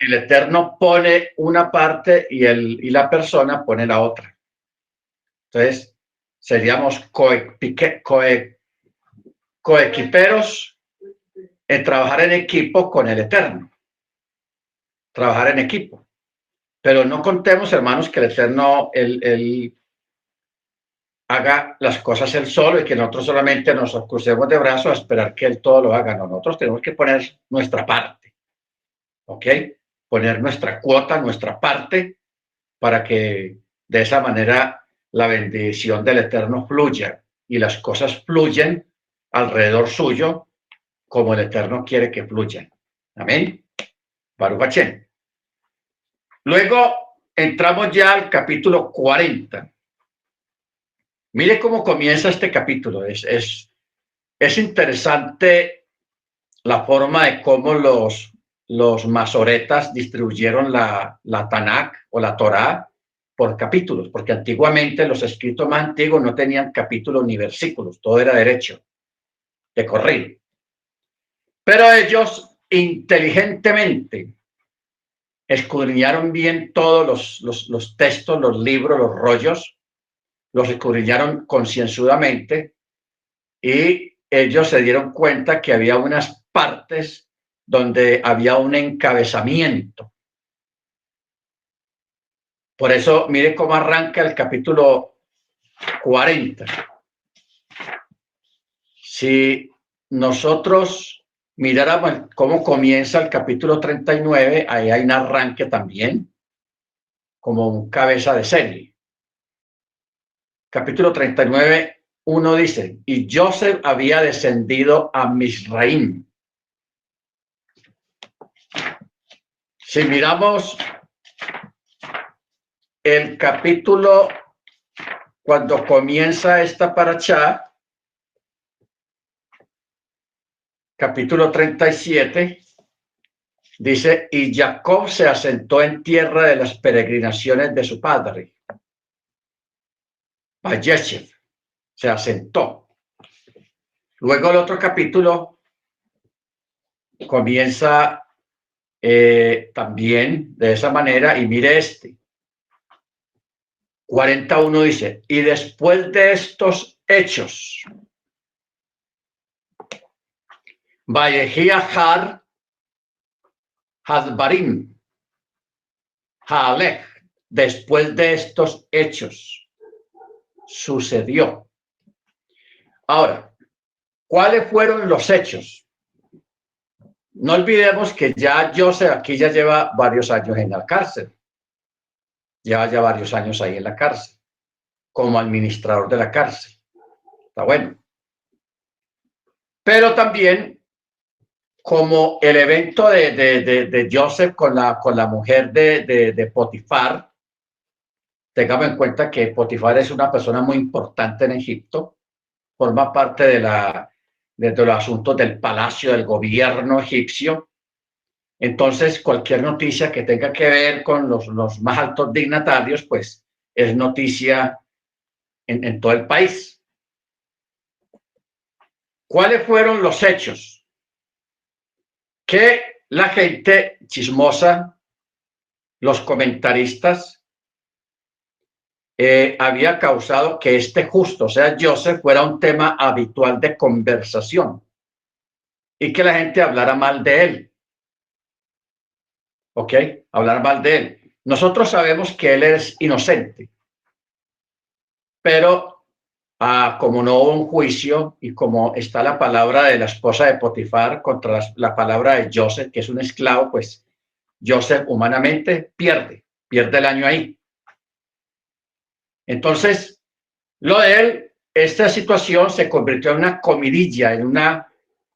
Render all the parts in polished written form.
El Eterno pone una parte y la persona pone la otra. Entonces, seríamos coequiperos en trabajar en equipo con el Eterno. Trabajar en equipo. Pero no contemos, hermanos, que el Eterno, él haga las cosas él solo y que nosotros solamente nos crucemos de brazos a esperar que él todo lo haga. No, nosotros tenemos que poner nuestra parte. ¿Ok? Poner nuestra cuota, nuestra parte, para que de esa manera la bendición del Eterno fluya y las cosas fluyen alrededor suyo como el Eterno quiere que fluyan. Amén. Baruch Hashem. Luego entramos ya al capítulo 40. Mire cómo comienza este capítulo. Es interesante la forma de cómo los masoretas distribuyeron la Tanakh o la Torá por capítulos, porque antiguamente los escritos más antiguos no tenían capítulos ni versículos, todo era derecho, de corrido. Pero ellos inteligentemente escudriñaron bien todos los textos, los libros, los rollos, los escudriñaron concienzudamente y ellos se dieron cuenta que había unas partes donde había un encabezamiento. Por eso, mire cómo arranca el capítulo 40. Si nosotros miráramos cómo comienza el capítulo 39, ahí hay un arranque también, como un cabeza de serie. Capítulo 39, 1 dice, y Joseph había descendido a Misraim. Si miramos el capítulo, cuando comienza esta parashá, capítulo 37, dice, y Jacob se asentó en tierra de las peregrinaciones de su padre. Vayeshev se asentó. Luego el otro capítulo comienza también de esa manera, y mire este. 41 dice, y después de estos hechos, Vayehia Hadbarim, Haalech, después de estos hechos, sucedió. Ahora, ¿cuáles fueron los hechos? No olvidemos que ya Joseph aquí ya lleva varios años en la cárcel. Lleva ya varios años ahí en la cárcel, como administrador de la cárcel. Está bueno. Pero también como el evento de Joseph con la mujer de Potifar. Tengamos en cuenta que Potifar es una persona muy importante en Egipto, forma parte de los asuntos del palacio del gobierno egipcio. Entonces, cualquier noticia que tenga que ver con los más altos dignatarios, pues es noticia en todo el país. ¿Cuáles fueron los hechos? Que la gente chismosa, los comentaristas, había causado que este justo, o sea, Joseph, fuera un tema habitual de conversación y que la gente hablara mal de él. ¿Ok? Hablar mal de él. Nosotros sabemos que él es inocente, pero como no hubo un juicio y como está la palabra de la esposa de Potifar contra la palabra de Joseph, que es un esclavo, pues Joseph humanamente pierde el año ahí. Entonces, lo de él, esta situación se convirtió en una comidilla, en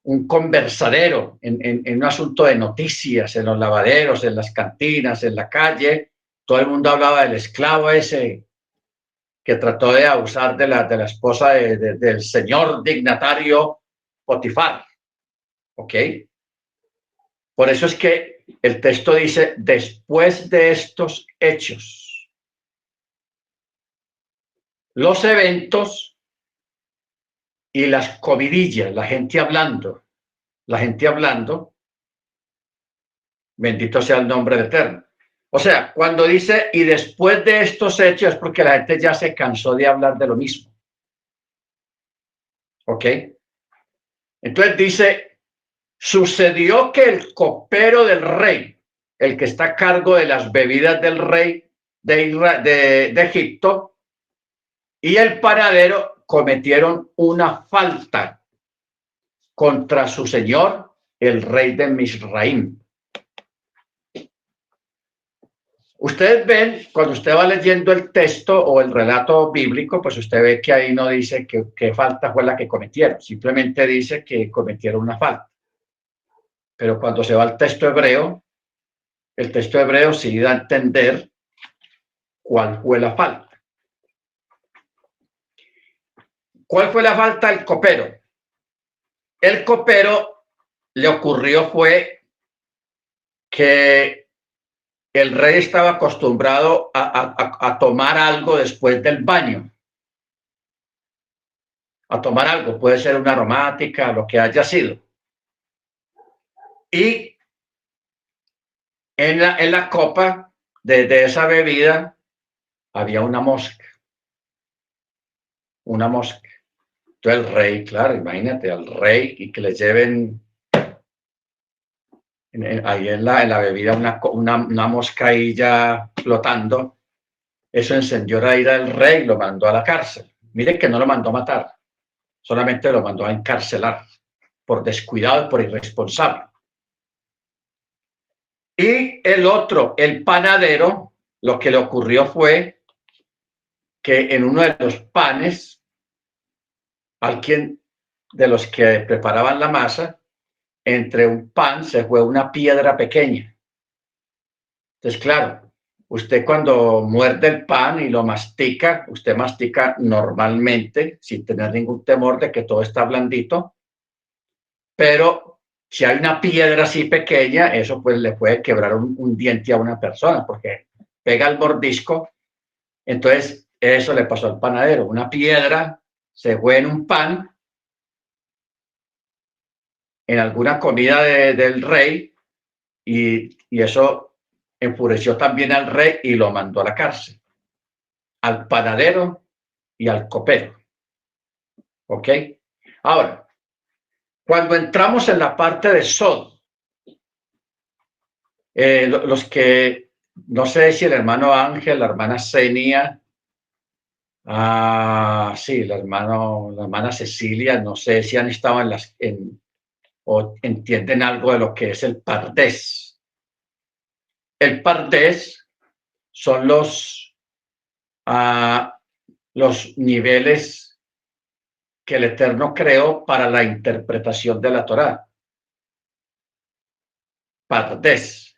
un conversadero, en un asunto de noticias, en los lavaderos, en las cantinas, en la calle. Todo el mundo hablaba del esclavo ese que trató de abusar de la esposa del señor dignatario Potifar. ¿Ok? Por eso es que el texto dice, después de estos hechos, los eventos y las comidillas, la gente hablando, Bendito sea el nombre del Eterno. O sea, cuando dice, y después de estos hechos, es porque la gente ya se cansó de hablar de lo mismo. ¿Ok? Entonces dice, sucedió que el copero del rey, el que está a cargo de las bebidas del rey de Egipto, y el panadero cometieron una falta contra su señor, el rey de Misraim. Ustedes ven, cuando usted va leyendo el texto o el relato bíblico, pues usted ve que ahí no dice qué falta fue la que cometieron, simplemente dice que cometieron una falta. Pero cuando se va al texto hebreo, el texto hebreo sí da a entender cuál fue la falta. ¿Cuál fue la falta del copero? El copero le ocurrió fue que el rey estaba acostumbrado a tomar algo después del baño. A tomar algo, puede ser una aromática, lo que haya sido. Y en la copa de esa bebida había una mosca. Una mosca. Entonces el rey, claro, imagínate al rey y que le lleven ahí en la bebida una mosca ahí ya flotando. Eso encendió la ira del rey y lo mandó a la cárcel. Mire que no lo mandó a matar, solamente lo mandó a encarcelar por descuidado y por irresponsable. Y el otro, el panadero, lo que le ocurrió fue que en uno de los panes, alguien de los que preparaban la masa, entre un pan se fue una piedra pequeña. Entonces, claro, usted cuando muerde el pan y lo mastica, usted mastica normalmente sin tener ningún temor de que todo está blandito, pero si hay una piedra así pequeña, eso pues le puede quebrar un diente a una persona porque pega el mordisco. Entonces, eso le pasó al panadero. Una piedra se fue en un pan, en alguna comida del rey, y eso enfureció también al rey y lo mandó a la cárcel, al panadero y al copero. ¿Ok? Ahora, cuando entramos en la parte de Sod, los que, no sé si el hermano Ángel, la hermana Zenia, sí, la hermana Cecilia, no sé si han estado o entienden algo de lo que es el Pardés. El Pardés son los niveles que el Eterno creó para la interpretación de la Torá. Pardés,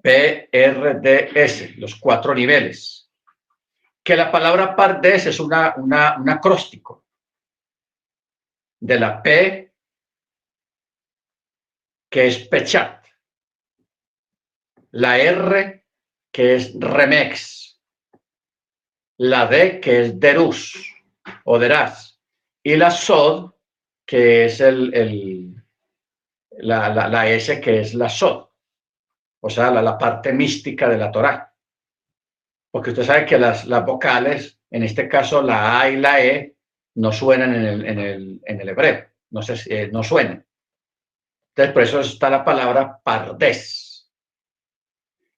PRDS, los 4 niveles. Que la palabra Pardés es un acróstico de la P, que es Pechat, la R, que es Remex, la D, que es Derus o Deraz, y la Sod, que es la S, que es la Sod, o sea, la parte mística de la Torá. Porque usted sabe que las vocales, en este caso la A y la E, no suenan en el hebreo, no suenan. Entonces, por eso está la palabra Pardés.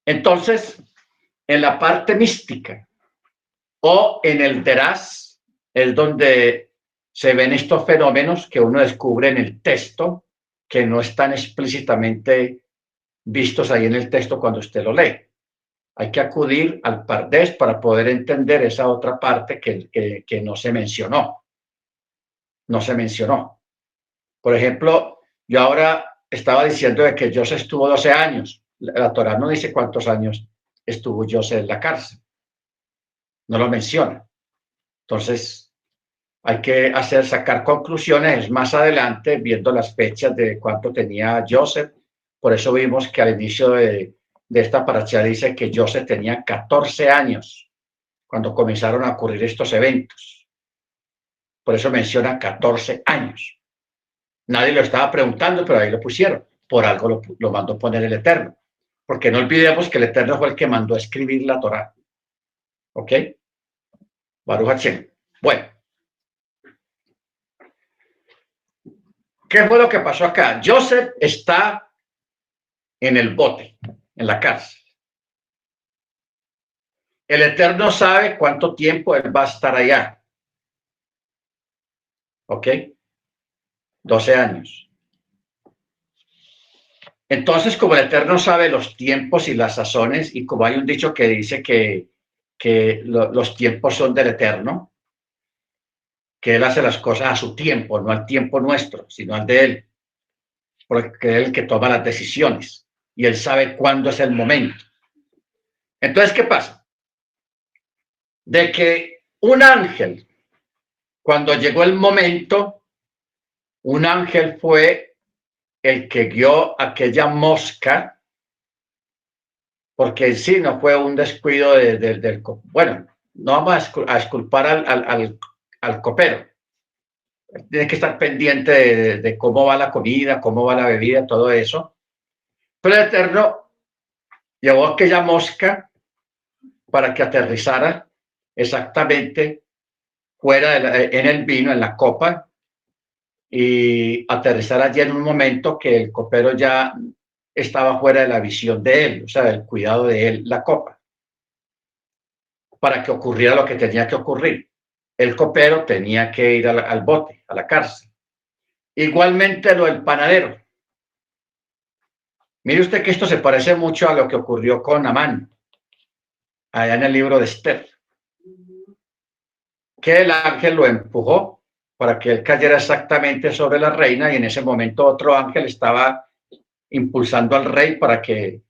Entonces, en la parte mística o en el Deraz es donde se ven estos fenómenos que uno descubre en el texto, que no están explícitamente vistos ahí en el texto cuando usted lo lee. Hay que acudir al Pardés para poder entender esa otra parte que no se mencionó. No se mencionó. Por ejemplo, yo ahora estaba diciendo de que José estuvo 12 años. La Torá no dice cuántos años estuvo José en la cárcel. No lo menciona. Entonces, hay que sacar conclusiones más adelante, viendo las fechas de cuánto tenía Joseph. Por eso vimos que al inicio de esta parasha dice que Joseph tenía 14 años cuando comenzaron a ocurrir estos eventos. Por eso menciona 14 años. Nadie lo estaba preguntando, pero ahí lo pusieron. Por algo lo mandó poner el Eterno. porque no olvidemos que el Eterno fue el que mandó a escribir la Torá. ¿Ok? Baruch Hashem. Bueno. ¿Qué fue lo que pasó acá? Joseph está en el bote, en la cárcel. El Eterno sabe cuánto tiempo él va a estar allá. ¿Ok? 12 años. Entonces, como el Eterno sabe los tiempos y las sazones, y como hay un dicho que dice que los tiempos son del Eterno, que Él hace las cosas a su tiempo, no al tiempo nuestro, sino al de Él, porque Él es el que toma las decisiones y Él sabe cuándo es el momento. Entonces, ¿qué pasa? De que un ángel, cuando llegó el momento, un ángel fue el que guió aquella mosca, porque en sí no fue un descuido del... Bueno, no vamos a esculpar al copero. Tiene que estar pendiente de cómo va la comida, cómo va la bebida, todo eso. Pero el Eterno llevó aquella mosca para que aterrizara exactamente fuera en el vino, en la copa, y aterrizar allí en un momento que el copero ya estaba fuera de la visión de él, o sea, del cuidado de él, la copa, para que ocurriera lo que tenía que ocurrir. El copero tenía que ir al bote, a la cárcel. Igualmente lo del panadero. Mire usted que esto se parece mucho a lo que ocurrió con Amán, allá en el libro de Esther, que el ángel lo empujó para que él cayera exactamente sobre la reina y en ese momento otro ángel estaba impulsando al rey para que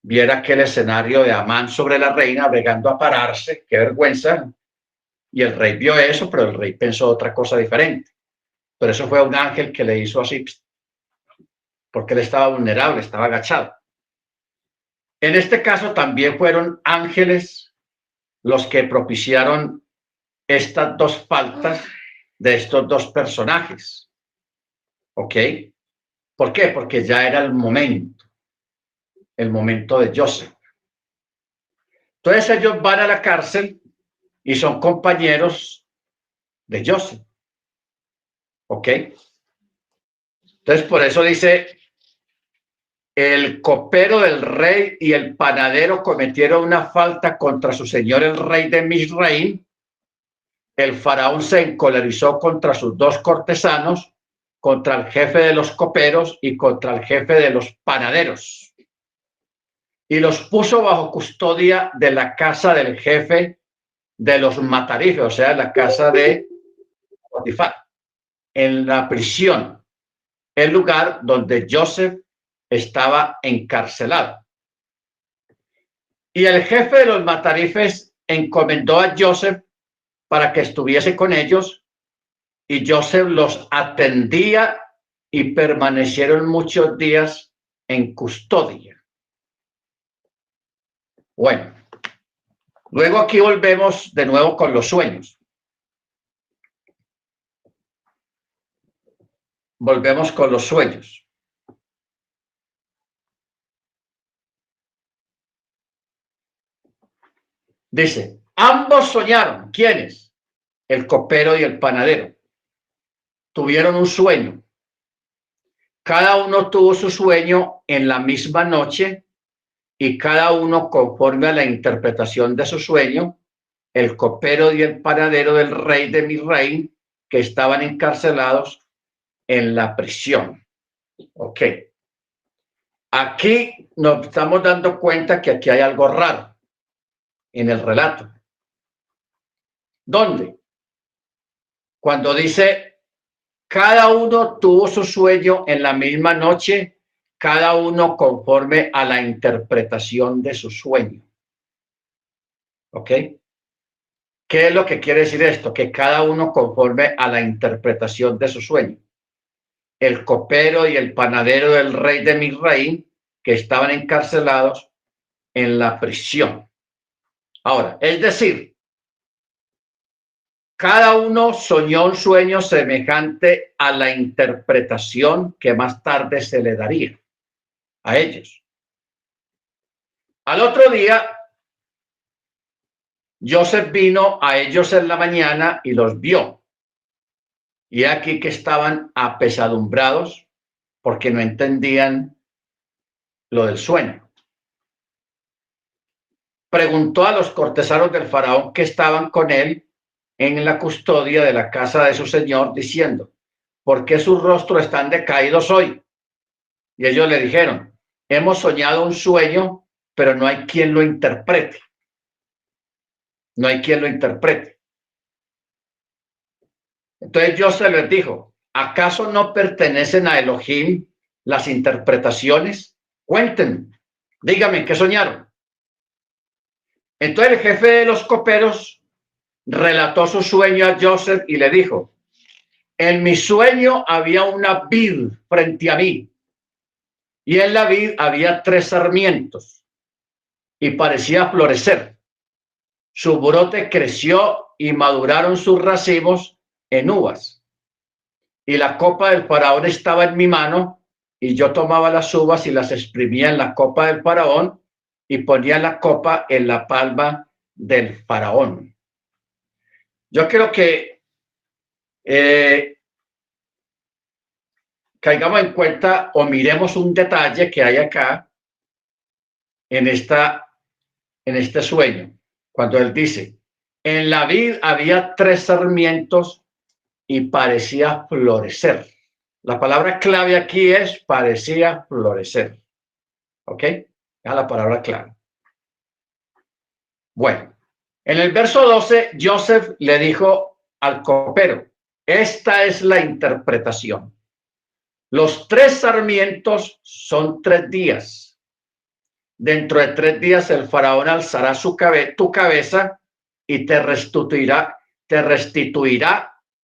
viera aquel escenario de Amán sobre la reina, bregando a pararse, qué vergüenza. Y el rey vio eso, pero el rey pensó otra cosa diferente. Pero eso fue un ángel que le hizo así, porque él estaba vulnerable, estaba agachado. En este caso también fueron ángeles los que propiciaron estas dos faltas de estos dos personajes. ¿Ok? ¿Por qué? Porque ya era el momento de Joseph. Entonces ellos van a la cárcel y son compañeros de Joseph. ¿Ok? Entonces por eso dice, el copero del rey y el panadero cometieron una falta contra su señor el rey de Misraim. El faraón se encolerizó contra sus dos cortesanos, contra el jefe de los coperos y contra el jefe de los panaderos. Y los puso bajo custodia de la casa del jefe de los matarifes, o sea, la casa de Potifar, en la prisión, el lugar donde Joseph estaba encarcelado. Y el jefe de los matarifes encomendó a Joseph para que estuviese con ellos, y Joseph los atendía y permanecieron muchos días en custodia. Bueno, luego aquí volvemos de nuevo con los sueños. Volvemos con los sueños. Dice, ambos soñaron. ¿Quiénes? El copero y el panadero. Tuvieron un sueño. Cada uno tuvo su sueño en la misma noche y cada uno conforme a la interpretación de su sueño. El copero y el panadero del rey de Misraim, que estaban encarcelados en la prisión. Ok. Aquí nos estamos dando cuenta que aquí hay algo raro en el relato. ¿Dónde? Cuando dice, cada uno tuvo su sueño en la misma noche, cada uno conforme a la interpretación de su sueño. ¿Ok? ¿Qué es lo que quiere decir esto? Que cada uno conforme a la interpretación de su sueño. El copero y el panadero del rey de Misraim, que estaban encarcelados en la prisión. Ahora, es decir, cada uno soñó un sueño semejante a la interpretación que más tarde se le daría a ellos. Al otro día, Joseph vino a ellos en la mañana y los vio. Y aquí que estaban apesadumbrados porque no entendían lo del sueño. Preguntó a los cortesanos del faraón que estaban con él en la custodia de la casa de su señor, diciendo: ¿por qué sus rostros están decaídos hoy? Y ellos le dijeron: hemos soñado un sueño, pero no hay quien lo interprete. No hay quien lo interprete. Entonces Joseph les dijo: ¿acaso no pertenecen a Elohim las interpretaciones? Cuéntenme, díganme qué soñaron. Entonces el jefe de los coperos relató su sueño a Joseph y le dijo: en mi sueño había una vid frente a mí, y en la vid había 3 sarmientos, y parecía florecer. Su brote creció y maduraron sus racimos en uvas. Y la copa del faraón estaba en mi mano, y yo tomaba las uvas y las exprimía en la copa del faraón, y ponía la copa en la palma del faraón. Yo creo que caigamos en cuenta o miremos un detalle que hay acá en este sueño, cuando él dice: en la vid había 3 sarmientos y parecía florecer. La palabra clave aquí es parecía florecer. ¿Ok? Es la palabra clave. Bueno, en el verso 12, Joseph le dijo al copero: esta es la interpretación. Los 3 sarmientos son 3 días. Dentro de 3 días el faraón alzará tu cabeza y te restituirá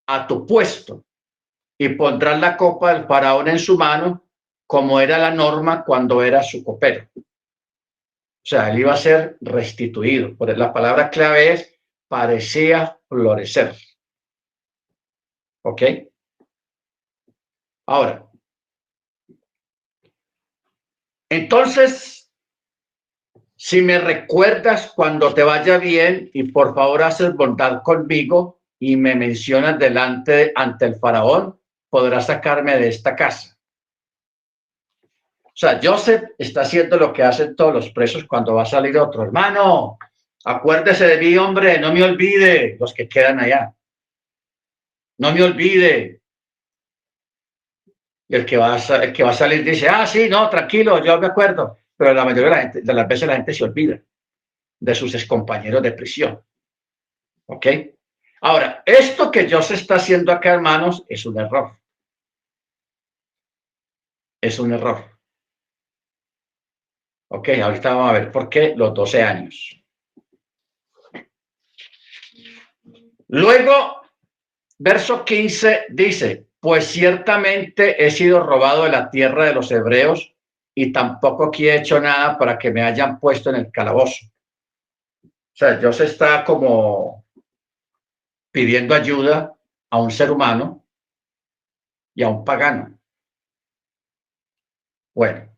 a tu puesto, y pondrás la copa del faraón en su mano, como era la norma cuando era su copero. O sea, él iba a ser restituido. Por la palabra clave es parecía florecer. ¿Ok? Ahora, entonces, si me recuerdas cuando te vaya bien y por favor haces bondad conmigo y me mencionas ante el faraón, podrás sacarme de esta casa. O sea, Joseph está haciendo lo que hacen todos los presos cuando va a salir otro. Hermano, acuérdese de mí, hombre, no me olvide, los que quedan allá. No me olvide. Y el que va a salir dice: ah, sí, no, tranquilo, yo me acuerdo. Pero la mayoría de las veces la gente se olvida de sus excompañeros de prisión. ¿Ok? Ahora, esto que Joseph está haciendo acá, hermanos, es un error. Es un error. Ok, ahorita vamos a ver por qué los 12 años. Luego, verso 15 dice: pues ciertamente he sido robado de la tierra de los hebreos, y tampoco aquí he hecho nada para que me hayan puesto en el calabozo. O sea, Joseph está como pidiendo ayuda a un ser humano y a un pagano. Bueno,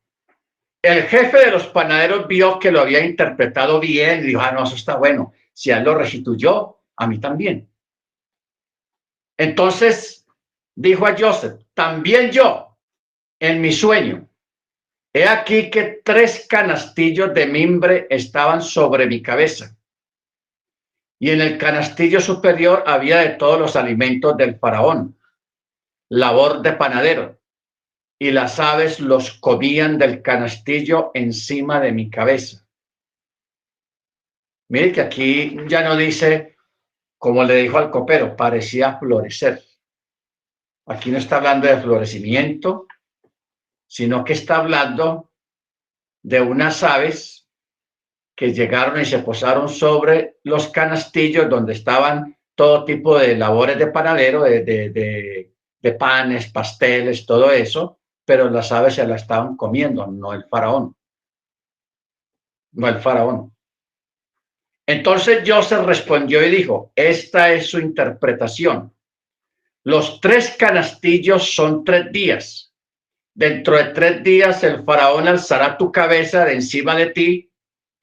el jefe de los panaderos vio que lo había interpretado bien y dijo: ah, no, eso está bueno. Si él lo restituyó, a mí también. Entonces dijo a Joseph: también yo, en mi sueño, he aquí que 3 canastillos de mimbre estaban sobre mi cabeza, y en el canastillo superior había de todos los alimentos del faraón, labor de panadero, y las aves los comían del canastillo encima de mi cabeza. Mire que aquí ya no dice, como le dijo al copero, parecía florecer. Aquí no está hablando de florecimiento, sino que está hablando de unas aves que llegaron y se posaron sobre los canastillos donde estaban todo tipo de labores de panadero, de panes, pasteles, todo eso, pero las aves se la estaban comiendo, no el faraón. No el faraón. Entonces Joseph respondió y dijo: esta es su interpretación. Los 3 canastillos son 3 días. Dentro de 3 días el faraón alzará tu cabeza de encima de ti,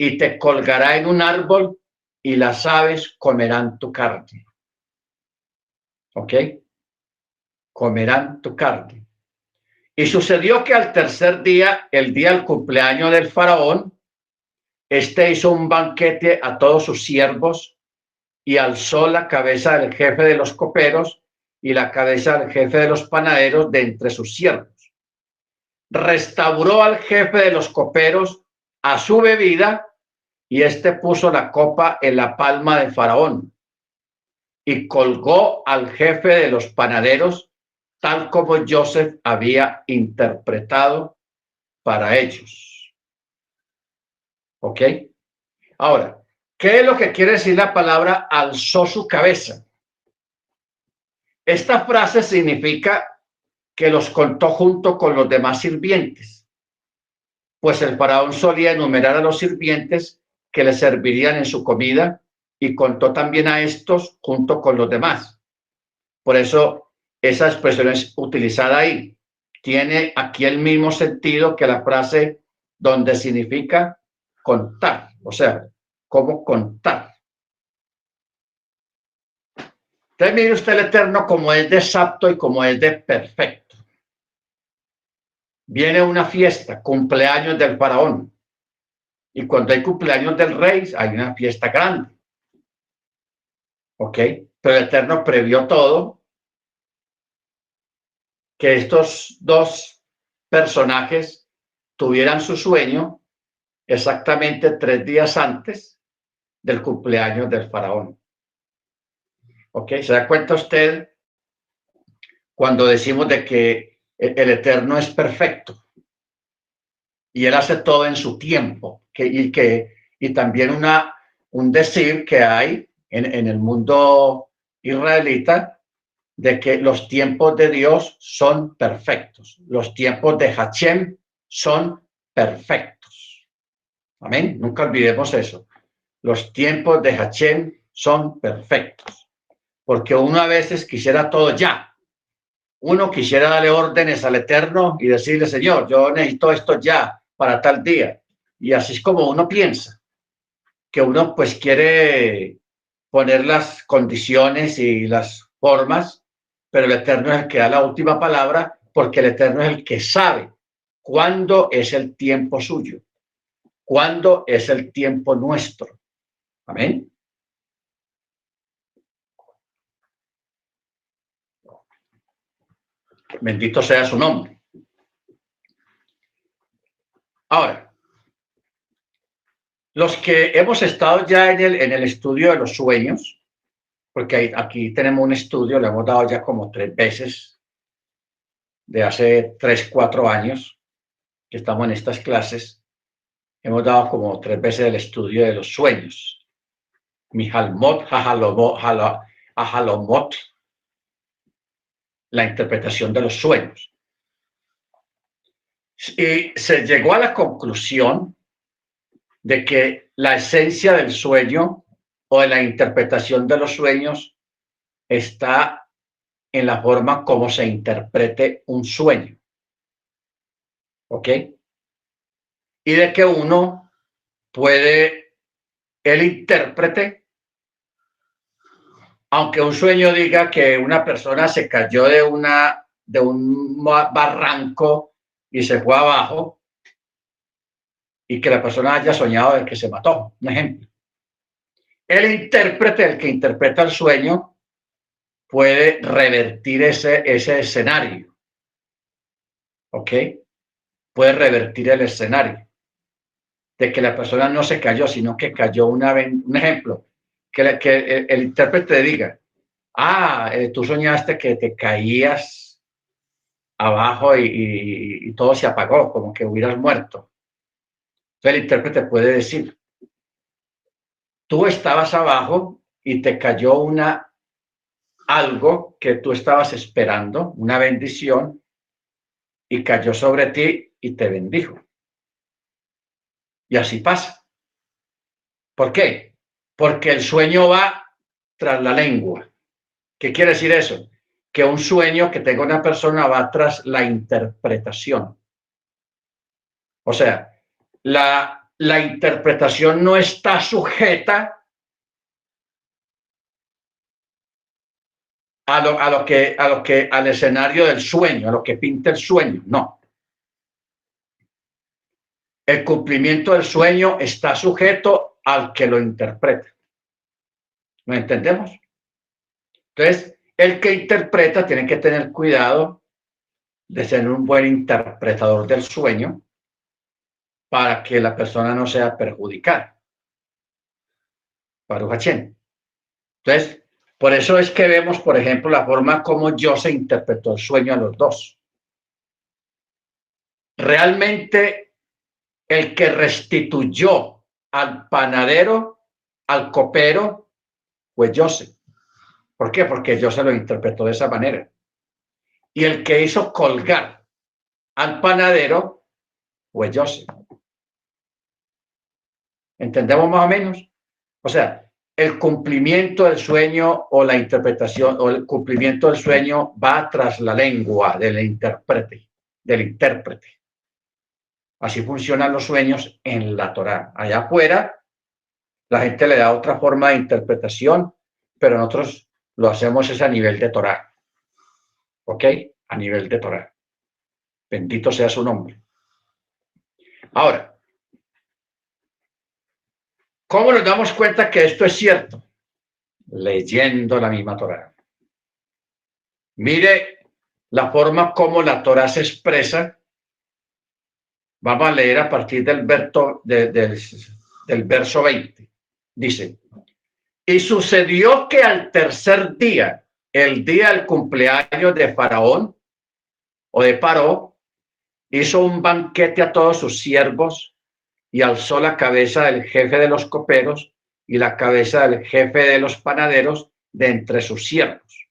y te colgará en un árbol y las aves comerán tu carne. ¿Ok? Comerán tu carne. Y sucedió que al tercer día, el día del cumpleaños del faraón, este hizo un banquete a todos sus siervos y alzó la cabeza del jefe de los coperos y la cabeza del jefe de los panaderos de entre sus siervos. Restauró al jefe de los coperos a su bebida y éste puso la copa en la palma de Faraón y colgó al jefe de los panaderos tal como Joseph había interpretado para ellos. ¿Ok? Ahora, ¿qué es lo que quiere decir la palabra alzó su cabeza? Esta frase significa que los contó junto con los demás sirvientes, pues el faraón solía enumerar a los sirvientes que le servirían en su comida y contó también a estos junto con los demás. Por eso esa expresión es utilizada ahí. Tiene aquí el mismo sentido que la frase donde significa contar, o sea, cómo contar. Entonces mire usted el Eterno como es de exacto y como es de perfecto. Viene una fiesta, cumpleaños del faraón. Y cuando hay cumpleaños del rey, hay una fiesta grande. ¿Ok? Pero el Eterno previó todo, que estos dos personajes tuvieran su sueño exactamente 3 días antes del cumpleaños del faraón. ¿Ok? ¿Se da cuenta usted cuando decimos de que el Eterno es perfecto y Él hace todo en su tiempo? Y también un decir que hay en el mundo israelita de que los tiempos de Dios son perfectos. Los tiempos de Hashem son perfectos. Amén. Nunca olvidemos eso. Los tiempos de Hashem son perfectos. Porque uno a veces quisiera todo ya. Uno quisiera darle órdenes al Eterno y decirle, Señor, yo necesito esto ya para tal día. Y así es como uno piensa, que uno pues quiere poner las condiciones y las formas, pero el Eterno es el que da la última palabra, porque el Eterno es el que sabe cuándo es el tiempo suyo, cuándo es el tiempo nuestro. Amén. Bendito sea su nombre. Ahora, los que hemos estado ya en el estudio de los sueños, porque aquí tenemos un estudio, lo hemos dado ya como 3 veces, de hace 3, 4 años que estamos en estas clases, hemos dado como 3 veces el estudio de los sueños. Mihalmot, Ahalomot, la interpretación de los sueños. Y se llegó a la conclusión de que la esencia del sueño o de la interpretación de los sueños está en la forma como se interprete un sueño. ¿Ok? Y de que uno puede, el intérprete, aunque un sueño diga que una persona se cayó de un barranco y se fue abajo, y que la persona haya soñado de que se mató, un ejemplo. El intérprete, el que interpreta el sueño, puede revertir ese escenario. ¿Ok? Puede revertir el escenario de que la persona no se cayó, sino que cayó una vez. Un ejemplo, que el intérprete diga, tú soñaste que te caías abajo y todo se apagó, como que hubieras muerto. Entonces el intérprete puede decir, tú estabas abajo y te cayó algo que tú estabas esperando, una bendición, y cayó sobre ti y te bendijo. Y así pasa. ¿Por qué? Porque el sueño va tras la lengua. ¿Qué quiere decir eso? Que un sueño que tenga una persona va tras la interpretación. O sea, la interpretación no está sujeta al escenario del sueño, a lo que pinta el sueño. No. El cumplimiento del sueño está sujeto al que lo interpreta. ¿Lo entendemos? Entonces, el que interpreta tiene que tener cuidado de ser un buen interpretador del sueño para que la persona no sea perjudicada. Baruch Hashem. Entonces, por eso es que vemos, por ejemplo, la forma como José interpretó el sueño a los dos. Realmente, el que restituyó al panadero, al copero, fue José. ¿Por qué? Porque José lo interpretó de esa manera. Y el que hizo colgar al panadero fue José. ¿Entendemos más o menos? O sea, el cumplimiento del sueño o la interpretación o el cumplimiento del sueño va tras la lengua del intérprete, Así funcionan los sueños en la Torá. Allá afuera, la gente le da otra forma de interpretación, pero nosotros lo hacemos es a nivel de Torá. ¿Ok? A nivel de Torá. Bendito sea su nombre. Ahora, ¿cómo nos damos cuenta que esto es cierto? Leyendo la misma Torá. Mire la forma como la Torá se expresa. Vamos a leer a partir del verso 20. Dice, y sucedió que al tercer día, el día del cumpleaños de Faraón o de Paró, hizo un banquete a todos sus siervos y alzó la cabeza del jefe de los coperos y la cabeza del jefe de los panaderos de entre sus siervos.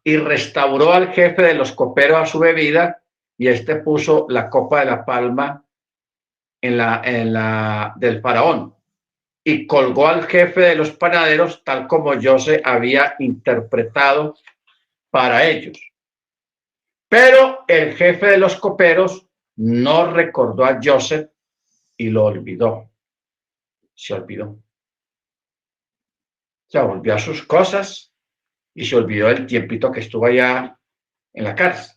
Y restauró al jefe de los coperos a su bebida, y éste puso la copa de la palma en la del faraón, y colgó al jefe de los panaderos tal como José había interpretado para ellos. Pero el jefe de los coperos no recordó a José y lo olvidó. Se olvidó. O sea, volvió a sus cosas y se olvidó del tiempito que estuvo allá en la cárcel.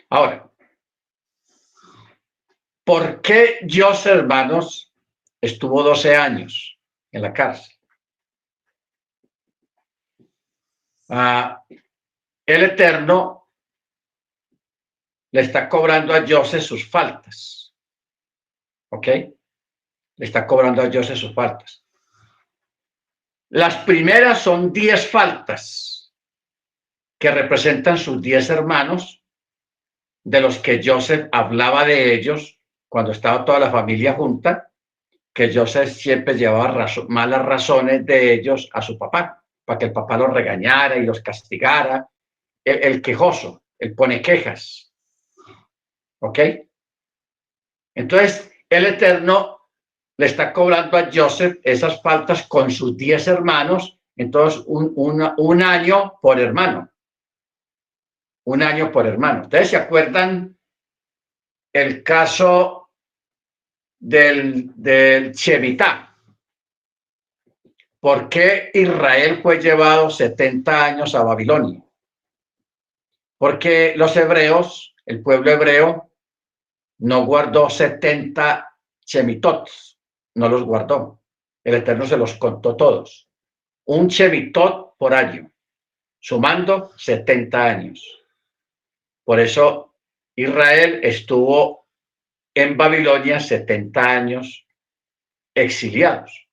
Ahora, ¿por qué José, hermanos, estuvo 12 años en la cárcel? El Eterno le está cobrando a José sus faltas. ¿Ok? Le está cobrando a José sus faltas. Las primeras son 10 faltas que representan sus 10 hermanos, de los que Joseph hablaba de ellos cuando estaba toda la familia junta, que Joseph siempre llevaba malas razones de ellos a su papá, para que el papá los regañara y los castigara. El quejoso, el pone quejas. ¿Ok? Entonces, el Eterno le está cobrando a Joseph esas faltas con sus 10 hermanos, entonces un año por hermano. Un año por hermano. ¿Ustedes se acuerdan el caso del Shemitah? ¿Por qué Israel fue llevado 70 años a Babilonia? Porque los hebreos, el pueblo hebreo, no guardó 70 Shemitot, no los guardó. El Eterno se los contó todos. Un Shemitot por año, sumando 70 años. Por eso Israel estuvo en Babilonia 70 años exiliados.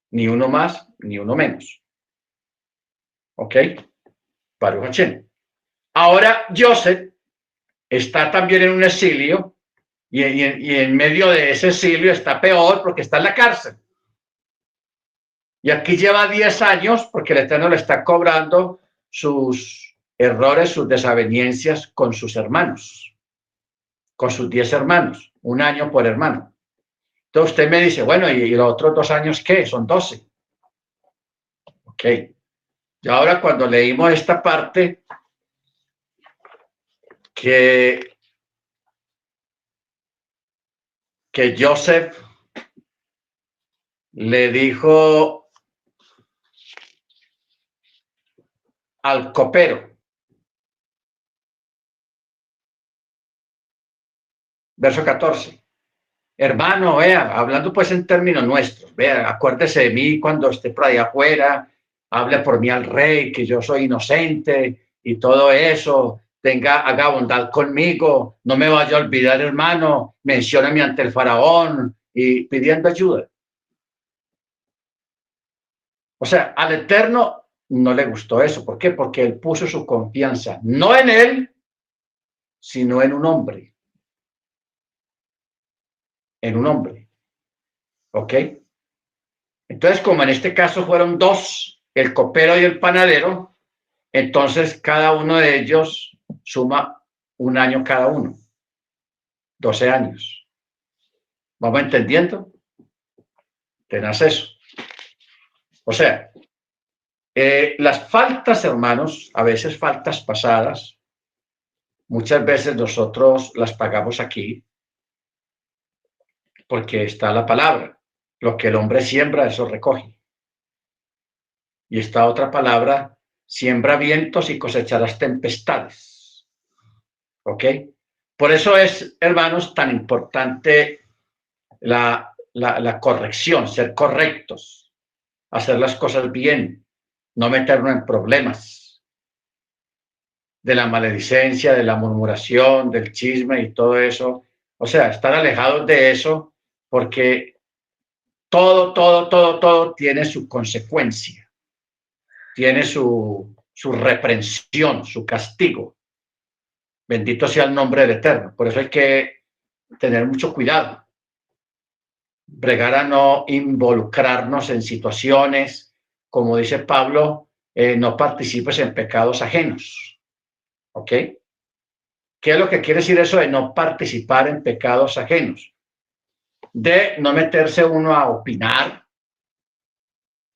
Ni uno más, ni uno menos. ¿Ok? Baruch Hashem. Ahora Joseph está también en un exilio y en medio de ese exilio está peor porque está en la cárcel. Y aquí lleva 10 años porque el Eterno le está cobrando sus errores, sus desavenencias con sus hermanos, con sus 10 hermanos, un año por hermano. Entonces usted me dice, bueno, ¿y los otros 2 años qué? Son 12. Ok. Y ahora cuando leímos esta parte, que que Joseph le dijo al copero, verso 14, hermano, vea, hablando pues en términos nuestros, vea, acuérdese de mí cuando esté por ahí afuera, hable por mí al rey, que yo soy inocente y todo eso, haga bondad conmigo, no me vaya a olvidar, hermano, mencióname ante el faraón y pidiendo ayuda. O sea, al Eterno no le gustó eso. ¿Por qué? Porque él puso su confianza no en él, sino en un hombre. En un hombre. ¿Ok? Entonces, como en este caso fueron dos, el copero y el panadero, entonces cada uno de ellos suma un año cada uno. 12 años. ¿Vamos entendiendo? Tenaz eso. O sea, las faltas, hermanos, a veces faltas pasadas, muchas veces nosotros las pagamos aquí porque está la palabra. Lo que el hombre siembra, eso recoge. Y esta otra palabra, siembra vientos y cosecharás tempestades. ¿Ok? Por eso es, hermanos, tan importante la corrección, ser correctos, hacer las cosas bien, no meternos en problemas de la maledicencia, de la murmuración, del chisme y todo eso. O sea, estar alejados de eso porque todo tiene su consecuencia, tiene su reprensión, su castigo. Bendito sea el nombre del Eterno. Por eso hay que tener mucho cuidado, bregar a no involucrarnos en situaciones, como dice Pablo, no participes en pecados ajenos. ¿Ok? ¿Qué es lo que quiere decir eso de no participar en pecados ajenos? De no meterse uno a opinar,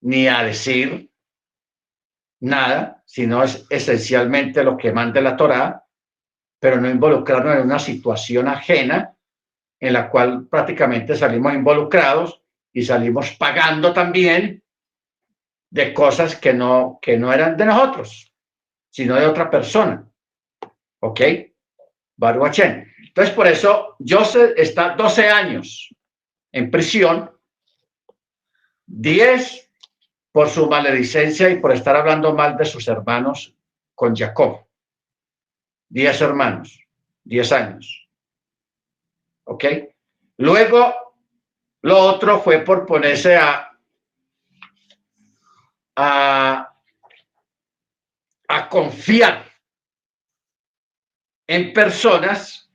ni a decir nada, sino es esencialmente lo que manda la Torá, pero no involucrarnos en una situación ajena en la cual prácticamente salimos involucrados y salimos pagando también de cosas que no eran de nosotros, sino de otra persona. ¿Ok? Baruch Hashem. Entonces, por eso, Joseph está 12 años en prisión, 10 por su maledicencia y por estar hablando mal de sus hermanos con Jacob. 10 hermanos, 10 años. ¿Ok? Luego, lo otro fue por ponerse a confiar en personas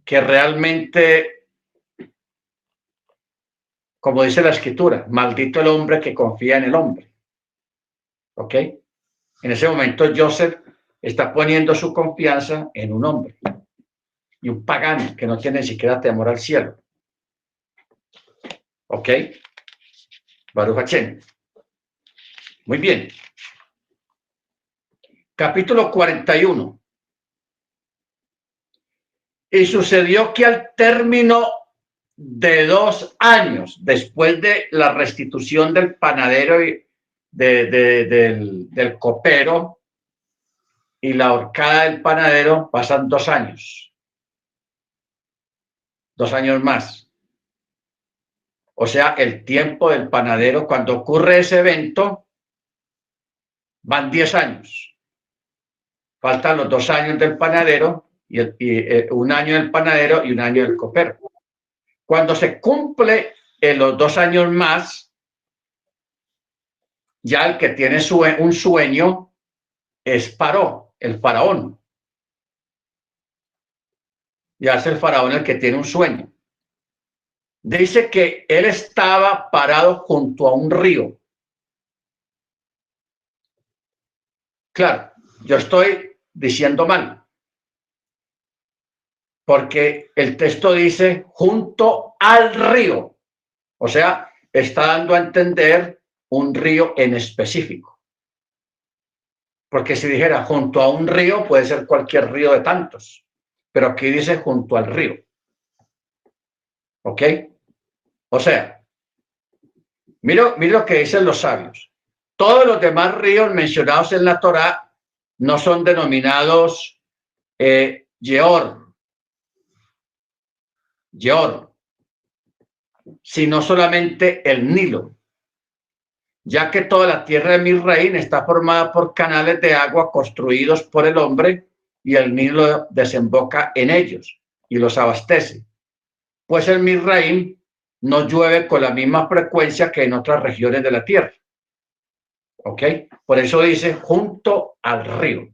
que realmente, como dice la escritura, maldito el hombre que confía en el hombre. ¿Ok? En ese momento Joseph está poniendo su confianza en un hombre y un pagano que no tiene ni siquiera temor al cielo. ¿Ok? Baruch Hashem. Muy bien. Capítulo 41. Y sucedió que al término de 2 años, después de la restitución del panadero y del copero y la horcada del panadero, pasan 2 años. 2 años más. O sea, el tiempo del panadero, cuando ocurre ese evento, van 10 años. Faltan los 2 años del panadero y 1 año del panadero y 1 año del copero. Cuando se cumple en los 2 años más, ya el que tiene un sueño es Paró, el faraón. Ya es el faraón el que tiene un sueño. Dice que él estaba parado junto a un río. Claro, yo estoy diciendo mal, porque el texto dice junto al río. O sea, está dando a entender un río en específico. Porque si dijera junto a un río, puede ser cualquier río de tantos. Pero aquí dice junto al río. ¿Ok? O sea, mira lo que dicen los sabios. Todos los demás ríos mencionados en la Torá no son denominados Yeor, sino solamente el Nilo, ya que toda la tierra de Misraín está formada por canales de agua construidos por el hombre y el Nilo desemboca en ellos y los abastece. Pues en Misraín no llueve con la misma frecuencia que en otras regiones de la tierra. ¿Ok? Por eso dice junto al río.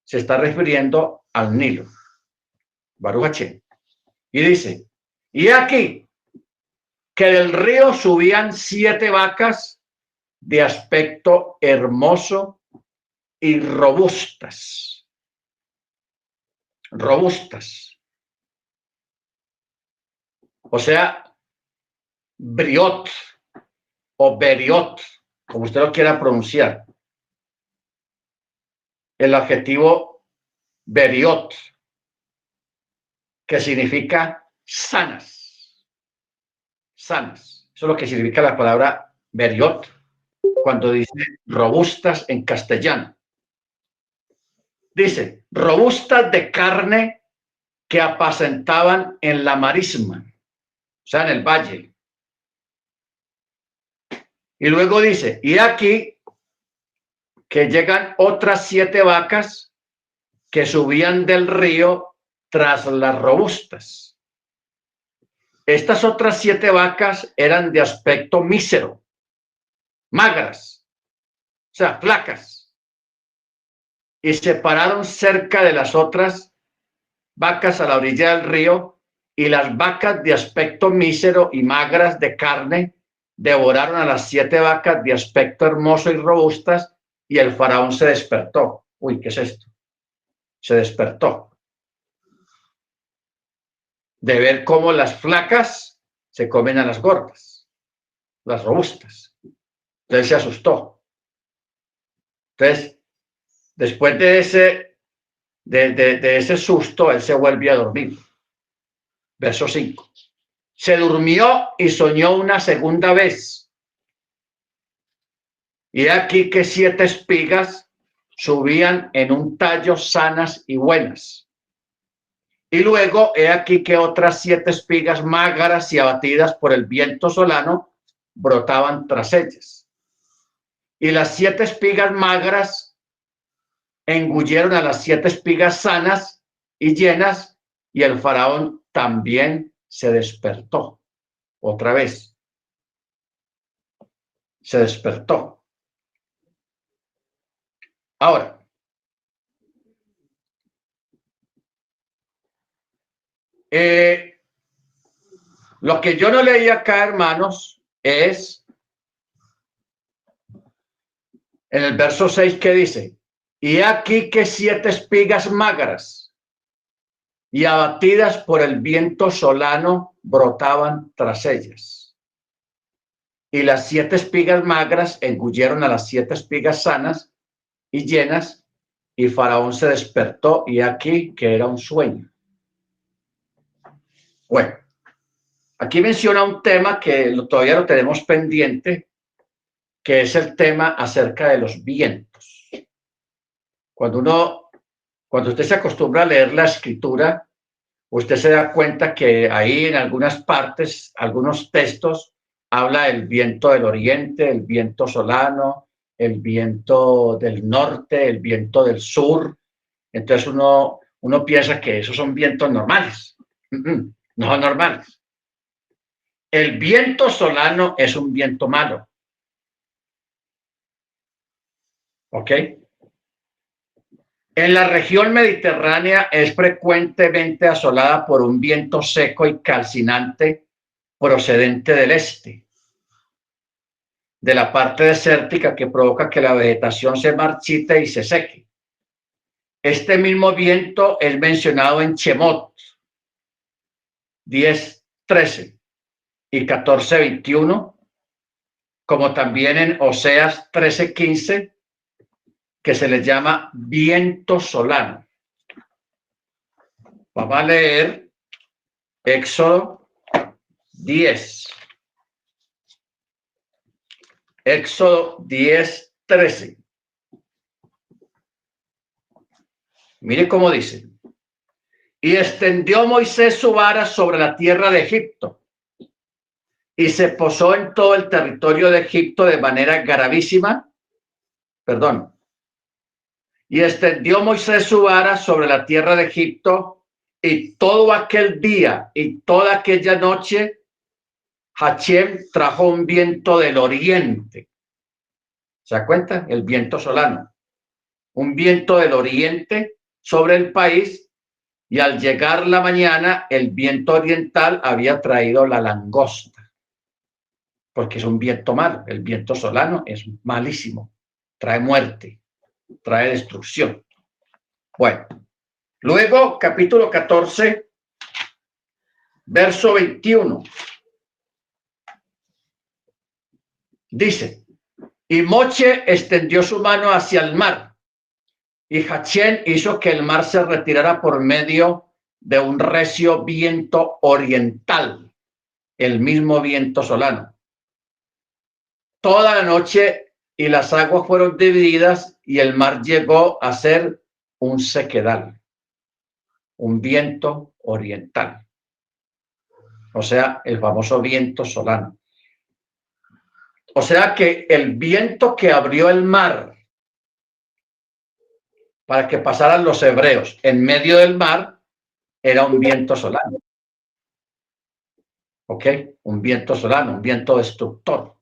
Se está refiriendo al Nilo. Baruch Hachén. Y dice, y aquí que del río subían 7 vacas de aspecto hermoso y robustas. Robustas. O sea, briot o beriot, como usted lo quiera pronunciar. El adjetivo beriot, que significa sanas. Sanas. Eso es lo que significa la palabra beriot cuando dice robustas en castellano. Dice, robustas de carne que apacentaban en la marisma, o sea, en el valle. Y luego dice, y aquí que llegan otras 7 vacas que subían del río tras las robustas. Estas otras 7 vacas eran de aspecto mísero, magras, o sea, flacas, y se pararon cerca de las otras vacas a la orilla del río, y las vacas de aspecto mísero y magras de carne devoraron a las 7 vacas de aspecto hermoso y robustas, y el faraón se despertó. Uy, ¿qué es esto? Se despertó de ver cómo las flacas se comen a las gordas, las robustas. Entonces se asustó. Entonces, después de ese susto, él se vuelve a dormir. Verso 5. Se durmió y soñó una segunda vez. Y aquí que 7 espigas subían en un tallo sanas y buenas. Y luego he aquí que otras 7 espigas magras y abatidas por el viento solano brotaban tras ellas. Y las 7 espigas magras engulleron a las 7 espigas sanas y llenas, y el faraón también se despertó. Otra vez, se despertó. Ahora, lo que yo no leí acá, hermanos, es en el verso 6 que dice, y aquí que 7 espigas magras y abatidas por el viento solano brotaban tras ellas. Y las 7 espigas magras engulleron a las 7 espigas sanas y llenas, y Faraón se despertó, y aquí que era un sueño. Bueno, aquí menciona un tema que todavía lo tenemos pendiente, que es el tema acerca de los vientos. Cuando usted se acostumbra a leer la escritura, usted se da cuenta que ahí en algunas partes, algunos textos, habla del viento del oriente, el viento solano, el viento del norte, el viento del sur. Entonces uno piensa que esos son vientos normales. No son normales. El viento solano es un viento malo. ¿Ok? En la región mediterránea es frecuentemente asolada por un viento seco y calcinante procedente del este, de la parte desértica, que provoca que la vegetación se marchite y se seque. Este mismo viento es mencionado en Shemot 10:13 y 14:21, como también en Oseas 13:15, que se le llama viento solano. Vamos a leer Éxodo 10. Éxodo 10, 13. Mire cómo dice. Y extendió Moisés su vara sobre la tierra de Egipto, y se posó en todo el territorio de Egipto de manera gravísima. Perdón. Y extendió Moisés su vara sobre la tierra de Egipto, y todo aquel día y toda aquella noche Hachem trajo un viento del oriente. ¿Se da cuenta? El viento solano. Un viento del oriente sobre el país, y al llegar la mañana el viento oriental había traído la langosta, porque es un viento malo. El viento solano es malísimo, trae muerte, trae destrucción. Bueno, luego capítulo 14, verso 21. Dice, y Moche extendió su mano hacia el mar, y Hachem hizo que el mar se retirara por medio de un recio viento oriental, el mismo viento solano. Toda la noche, y las aguas fueron divididas, y el mar llegó a ser un sequedal, un viento oriental. O sea, el famoso viento solano. O sea que el viento que abrió el mar para que pasaran los hebreos en medio del mar era un viento solano. ¿Ok? Un viento solano, un viento destructor.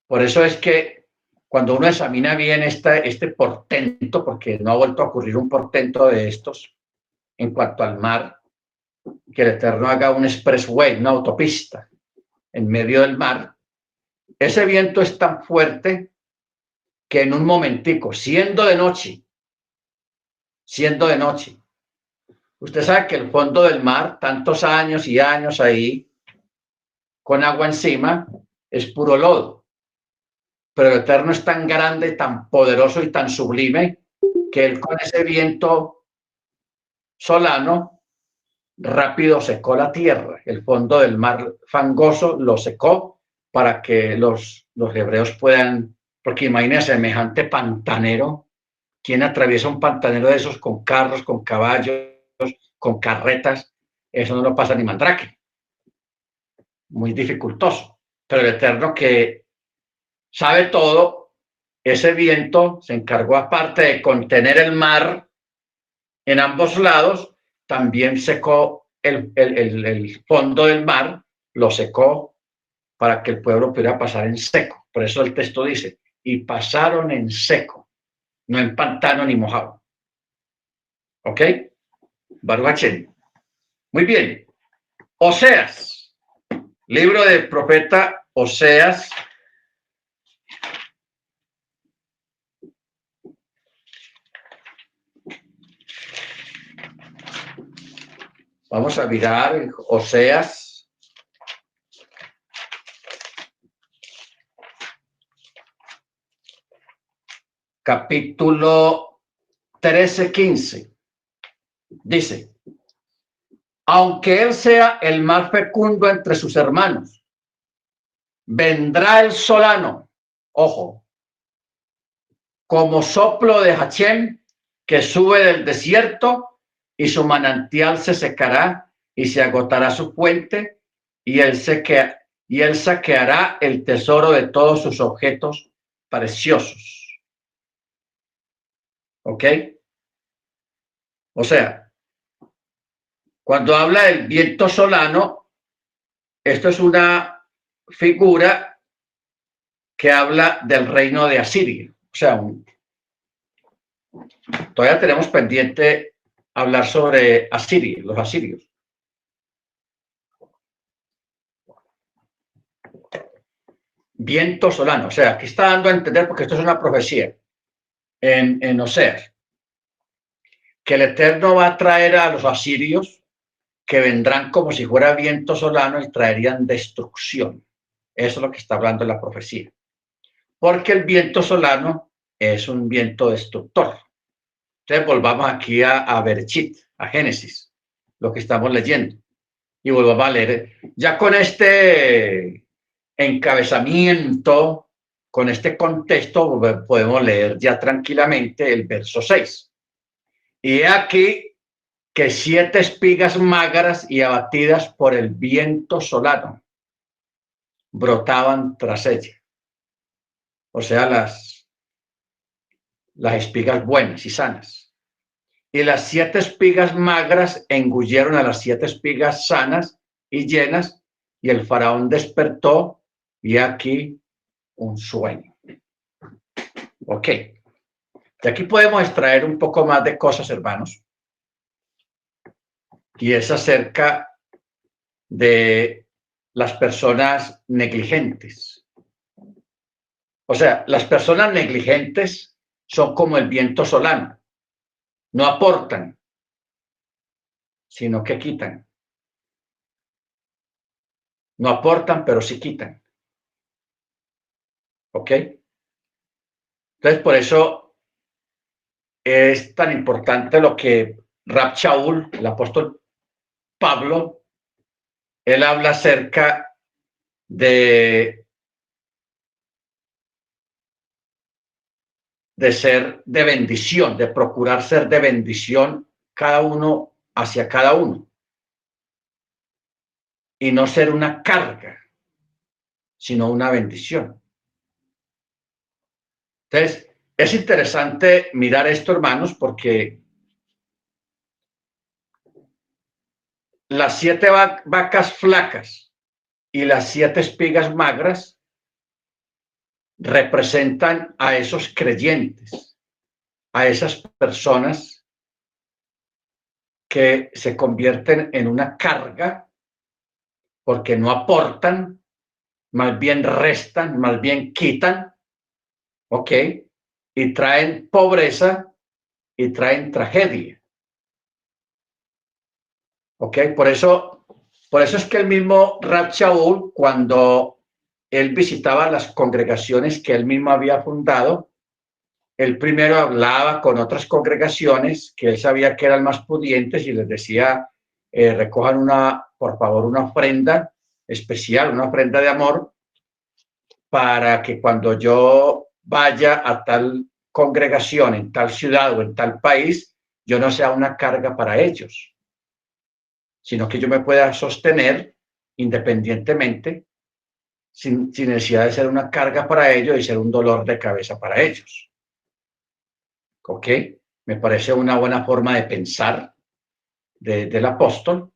Por eso es que cuando uno examina bien este portento, porque no ha vuelto a ocurrir un portento de estos en cuanto al mar, que el Eterno haga un expressway, una autopista en medio del mar, ese viento es tan fuerte que en un momentico, siendo de noche, usted sabe que el fondo del mar, tantos años y años ahí, con agua encima, es puro lodo. Pero el Eterno es tan grande, tan poderoso y tan sublime que él con ese viento solano rápido secó la tierra. El fondo del mar fangoso lo secó para que los hebreos puedan, porque imagínense semejante pantanero. ¿Quién atraviesa un pantanero de esos con carros, con caballos, con carretas? Eso no lo pasa ni Mandrake. Muy dificultoso. Pero el Eterno, que sabe todo, ese viento se encargó, aparte de contener el mar en ambos lados, también secó el fondo del mar, lo secó para que el pueblo pudiera pasar en seco. Por eso el texto dice, y pasaron en seco, no en pantano ni mojado. ¿Ok? Baruch Hashem. Muy bien. Oseas, libro del profeta Oseas. Vamos a mirar Oseas. Capítulo 13, 15. Dice, aunque él sea el más fecundo entre sus hermanos, vendrá el solano, ojo, como soplo de Hachem que sube del desierto, y su manantial se secará y se agotará su fuente, y él saqueará el tesoro de todos sus objetos preciosos. ¿Ok? O sea, cuando habla del viento solano, esto es una figura que habla del reino de Asiria. O sea, todavía tenemos pendiente hablar sobre Asiria, los asirios. Viento solano, o sea, aquí está dando a entender, porque esto es una profecía en Oseas, que el Eterno va a traer a los asirios, que vendrán como si fuera viento solano y traerían destrucción. Eso es lo que está hablando la profecía. Porque el viento solano es un viento destructor. Entonces volvamos aquí a Bereshit, a Génesis, lo que estamos leyendo. Y vuelvo a leer. Ya con este encabezamiento, con este contexto, podemos leer ya tranquilamente el verso 6. Y he aquí que 7 espigas magras y abatidas por el viento solano brotaban tras ella. O sea, las espigas buenas y sanas. Y las 7 espigas magras engulleron a las 7 espigas sanas y llenas, y el faraón despertó, y aquí un sueño. Ok. De aquí podemos extraer un poco más de cosas, hermanos, y es acerca de las personas negligentes. O sea, las personas negligentes son como el viento solano, no aportan, sino que quitan. No aportan, pero sí quitan. ¿Ok? Entonces, por eso es tan importante lo que Rab Shaul, el apóstol Pablo, él habla acerca de ser de bendición, de procurar ser de bendición cada uno hacia cada uno y no ser una carga, sino una bendición. Entonces, es interesante mirar esto, hermanos, porque las 7 vacas flacas y las 7 espigas magras representan a esos creyentes, a esas personas que se convierten en una carga porque no aportan, más bien restan, más bien quitan, ¿ok? Y traen pobreza y traen tragedia, ¿ok? Por eso es que el mismo Rab Shaul, cuando él visitaba las congregaciones que él mismo había fundado, él primero hablaba con otras congregaciones que él sabía que eran más pudientes y les decía, recojan por favor, una ofrenda especial, una ofrenda de amor, para que cuando yo vaya a tal congregación en tal ciudad o en tal país, yo no sea una carga para ellos, sino que yo me pueda sostener independientemente, sin necesidad de ser una carga para ellos y ser un dolor de cabeza para ellos. ¿Ok? Me parece una buena forma de pensar del apóstol,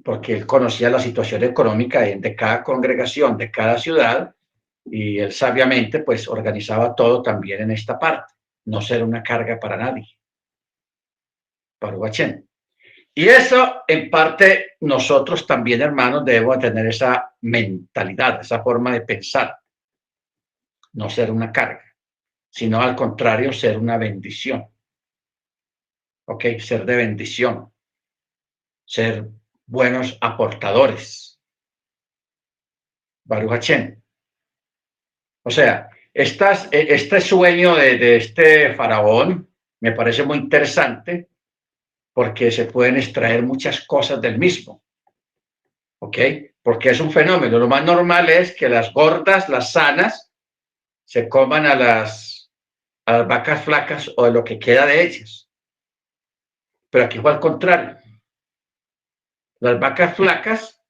porque él conocía la situación económica de cada congregación, de cada ciudad, y él sabiamente pues organizaba todo también en esta parte, no ser una carga para nadie, para Huachén. Y eso, en parte, nosotros también, hermanos, debemos tener esa mentalidad, esa forma de pensar, no ser una carga, sino al contrario, ser una bendición. ¿Ok? Ser de bendición, ser buenos aportadores. Baruch Hashem. O sea, este sueño de este faraón me parece muy interesante porque se pueden extraer muchas cosas del mismo. ¿Ok? Porque es un fenómeno. Lo más normal es que las gordas, las sanas, se coman a las vacas flacas o de lo que queda de ellas. Pero aquí fue al contrario. Las vacas flacas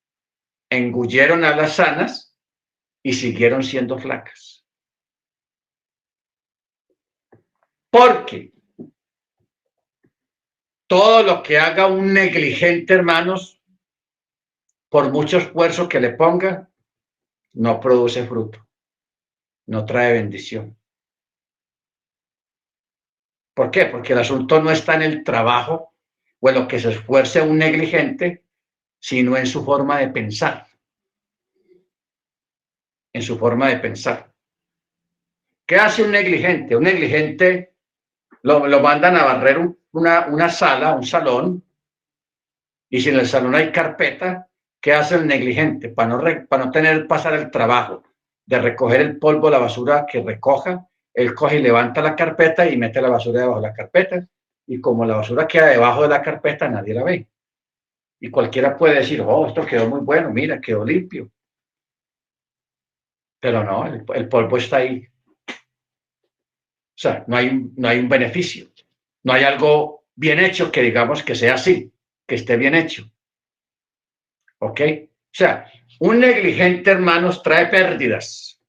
engulleron a las sanas y siguieron siendo flacas. Porque todo lo que haga un negligente, hermanos, por mucho esfuerzo que le ponga, no produce fruto, no trae bendición. ¿Por qué? Porque el asunto no está en el trabajo o en lo que se esfuerce un negligente, sino en su forma de pensar. En su forma de pensar. ¿Qué hace un negligente? Un negligente lo mandan a barrer una sala, un salón, y si en el salón hay carpeta, ¿qué hace el negligente? Para no tener pasar el trabajo de recoger el polvo, la basura que recoja, él coge y levanta la carpeta y mete la basura debajo de la carpeta, y como la basura queda debajo de la carpeta, nadie la ve. Y cualquiera puede decir, oh, esto quedó muy bueno, mira, quedó limpio. Pero no, el polvo está ahí. O sea, no hay un beneficio. No hay algo bien hecho que digamos que sea así, que esté bien hecho. ¿Ok? O sea, un negligente, hermanos, trae pérdidas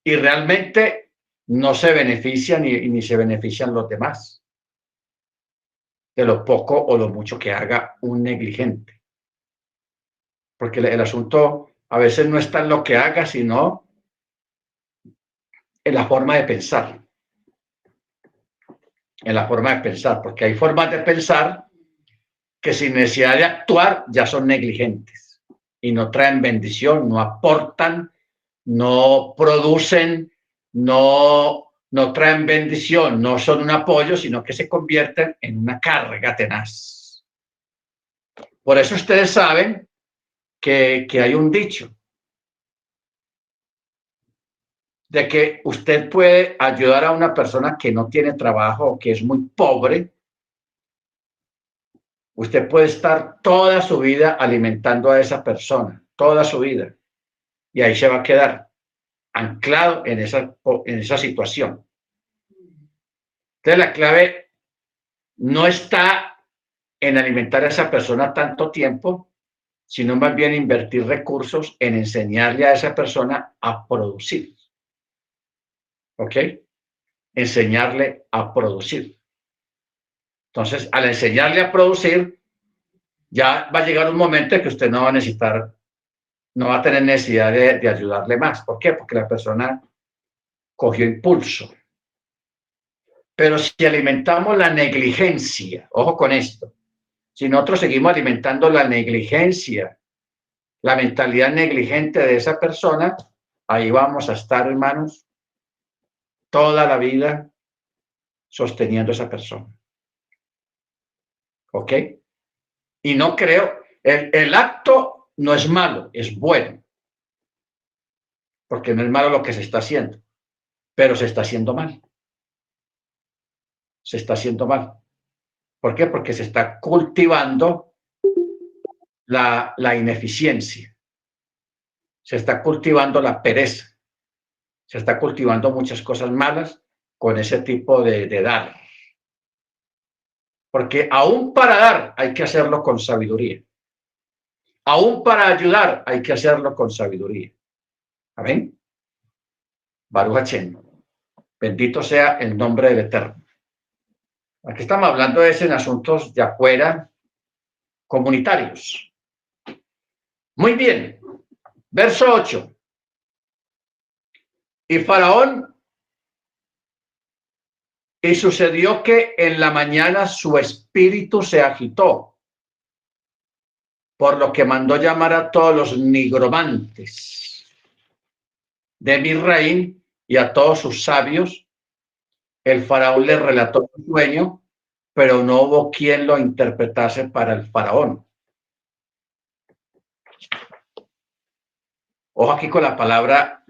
y realmente no se beneficia ni se benefician los demás de lo poco o lo mucho que haga un negligente. Porque el asunto a veces no está en lo que haga, sino en la forma de pensar. En la forma de pensar, porque hay formas de pensar que sin necesidad de actuar ya son negligentes y no traen bendición, no aportan, no producen, no traen bendición, no son un apoyo, sino que se convierten en una carga tenaz. Por eso ustedes saben que hay un dicho de que usted puede ayudar a una persona que no tiene trabajo o que es muy pobre. Usted puede estar toda su vida alimentando a esa persona, toda su vida, y ahí se va a quedar anclado en esa situación. Entonces, la clave no está en alimentar a esa persona tanto tiempo, sino más bien invertir recursos en enseñarle a esa persona a producir. ¿Ok? Enseñarle a producir. Entonces, al enseñarle a producir, ya va a llegar un momento en que usted no va a necesitar, no va a tener necesidad de ayudarle más. ¿Por qué? Porque la persona cogió impulso. Pero si alimentamos la negligencia, ojo con esto, si nosotros seguimos alimentando la negligencia, la mentalidad negligente de esa persona, ahí vamos a estar, hermanos, toda la vida sosteniendo a esa persona. ¿Ok? Y no creo, el acto no es malo, es bueno, porque no es malo lo que se está haciendo, pero se está haciendo mal. Se está haciendo mal. ¿Por qué? Porque se está cultivando la ineficiencia, se está cultivando la pereza, se está cultivando muchas cosas malas con ese tipo de dar. Porque aún para dar hay que hacerlo con sabiduría. Aún para ayudar hay que hacerlo con sabiduría. Amén. Baruch Hashem. Bendito sea el nombre del Eterno. Aquí estamos hablando de en asuntos de afuera comunitarios. Muy bien. Verso 8. Y Faraón, y sucedió que en la mañana su espíritu se agitó, por lo que mandó llamar a todos los nigromantes de Misraim y a todos sus sabios. El faraón le relató su sueño, pero no hubo quien lo interpretase para el faraón. Ojo aquí con la palabra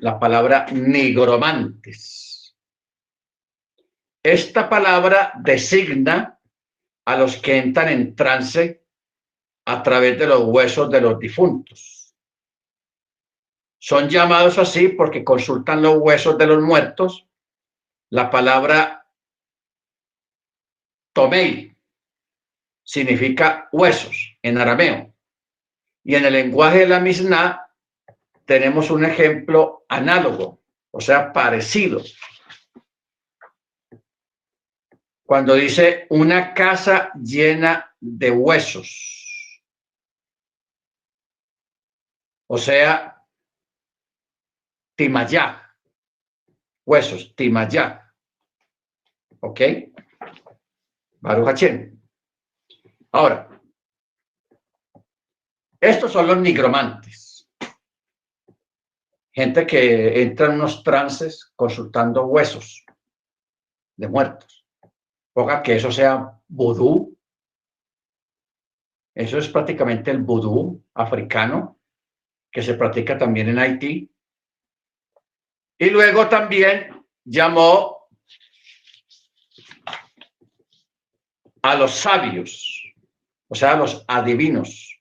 nigromantes. Esta palabra designa a los que entran en trance a través de los huesos de los difuntos. Son llamados así porque consultan los huesos de los muertos. La palabra tomei significa huesos en arameo. Y en el lenguaje de la Misná tenemos un ejemplo análogo, o sea, parecido. Cuando dice una casa llena de huesos, o sea, timayá, huesos, timayá. ¿Ok? Baruch Hashem. Ahora, estos son los nigromantes. Gente que entra en unos trances consultando huesos de muertos. Oiga, que eso sea vudú. Eso es prácticamente el vudú africano que se practica también en Haití. Y luego también llamó a los sabios, o sea, los adivinos.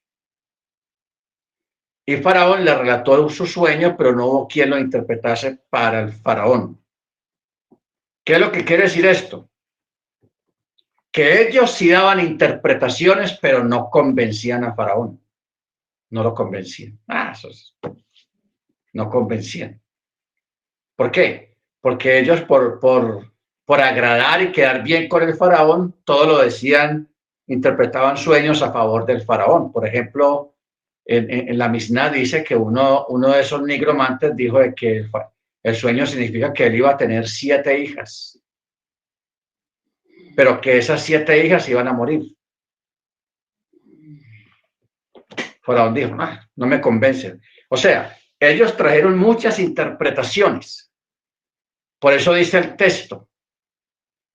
Y Faraón le relató su sueño, pero no hubo quien lo interpretase para el Faraón. ¿Qué es lo que quiere decir esto? Que ellos sí daban interpretaciones, pero no convencían a Faraón. No lo convencían. No convencían. ¿Por qué? Porque ellos por agradar y quedar bien con el Faraón, todo lo decían, interpretaban sueños a favor del Faraón. Por ejemplo, en la Misná dice que uno de esos nigromantes dijo de que el sueño significa que él iba a tener 7 hijas, pero que esas 7 hijas iban a morir. Faraón dijo, no me convencen. O sea, ellos trajeron muchas interpretaciones. Por eso dice el texto,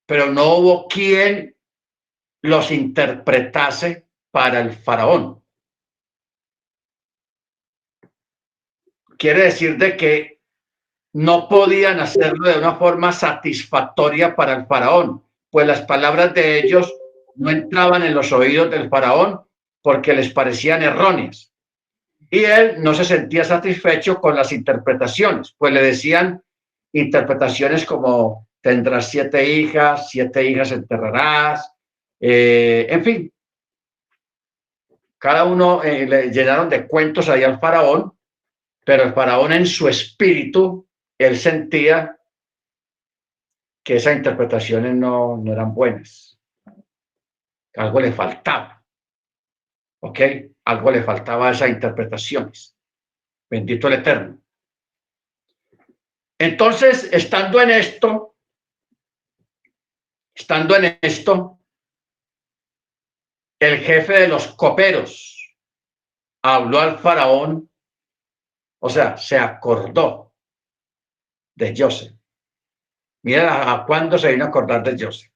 pero no hubo quien los interpretase para el Faraón. Quiere decir de que no podían hacerlo de una forma satisfactoria para el Faraón, pues las palabras de ellos no entraban en los oídos del Faraón porque les parecían erróneas. Y él no se sentía satisfecho con las interpretaciones, pues le decían interpretaciones como tendrás 7 hijas, 7 hijas enterrarás, en fin, cada uno le llenaron de cuentos ahí al Faraón, pero el Faraón en su espíritu, él sentía que esas interpretaciones no eran buenas, algo le faltaba, ¿ok? Algo le faltaba a esas interpretaciones. Bendito el Eterno. Entonces, estando en esto, el jefe de los coperos habló al Faraón, o sea, se acordó de Joseph. Mira a cuándo se vino a acordar de Joseph.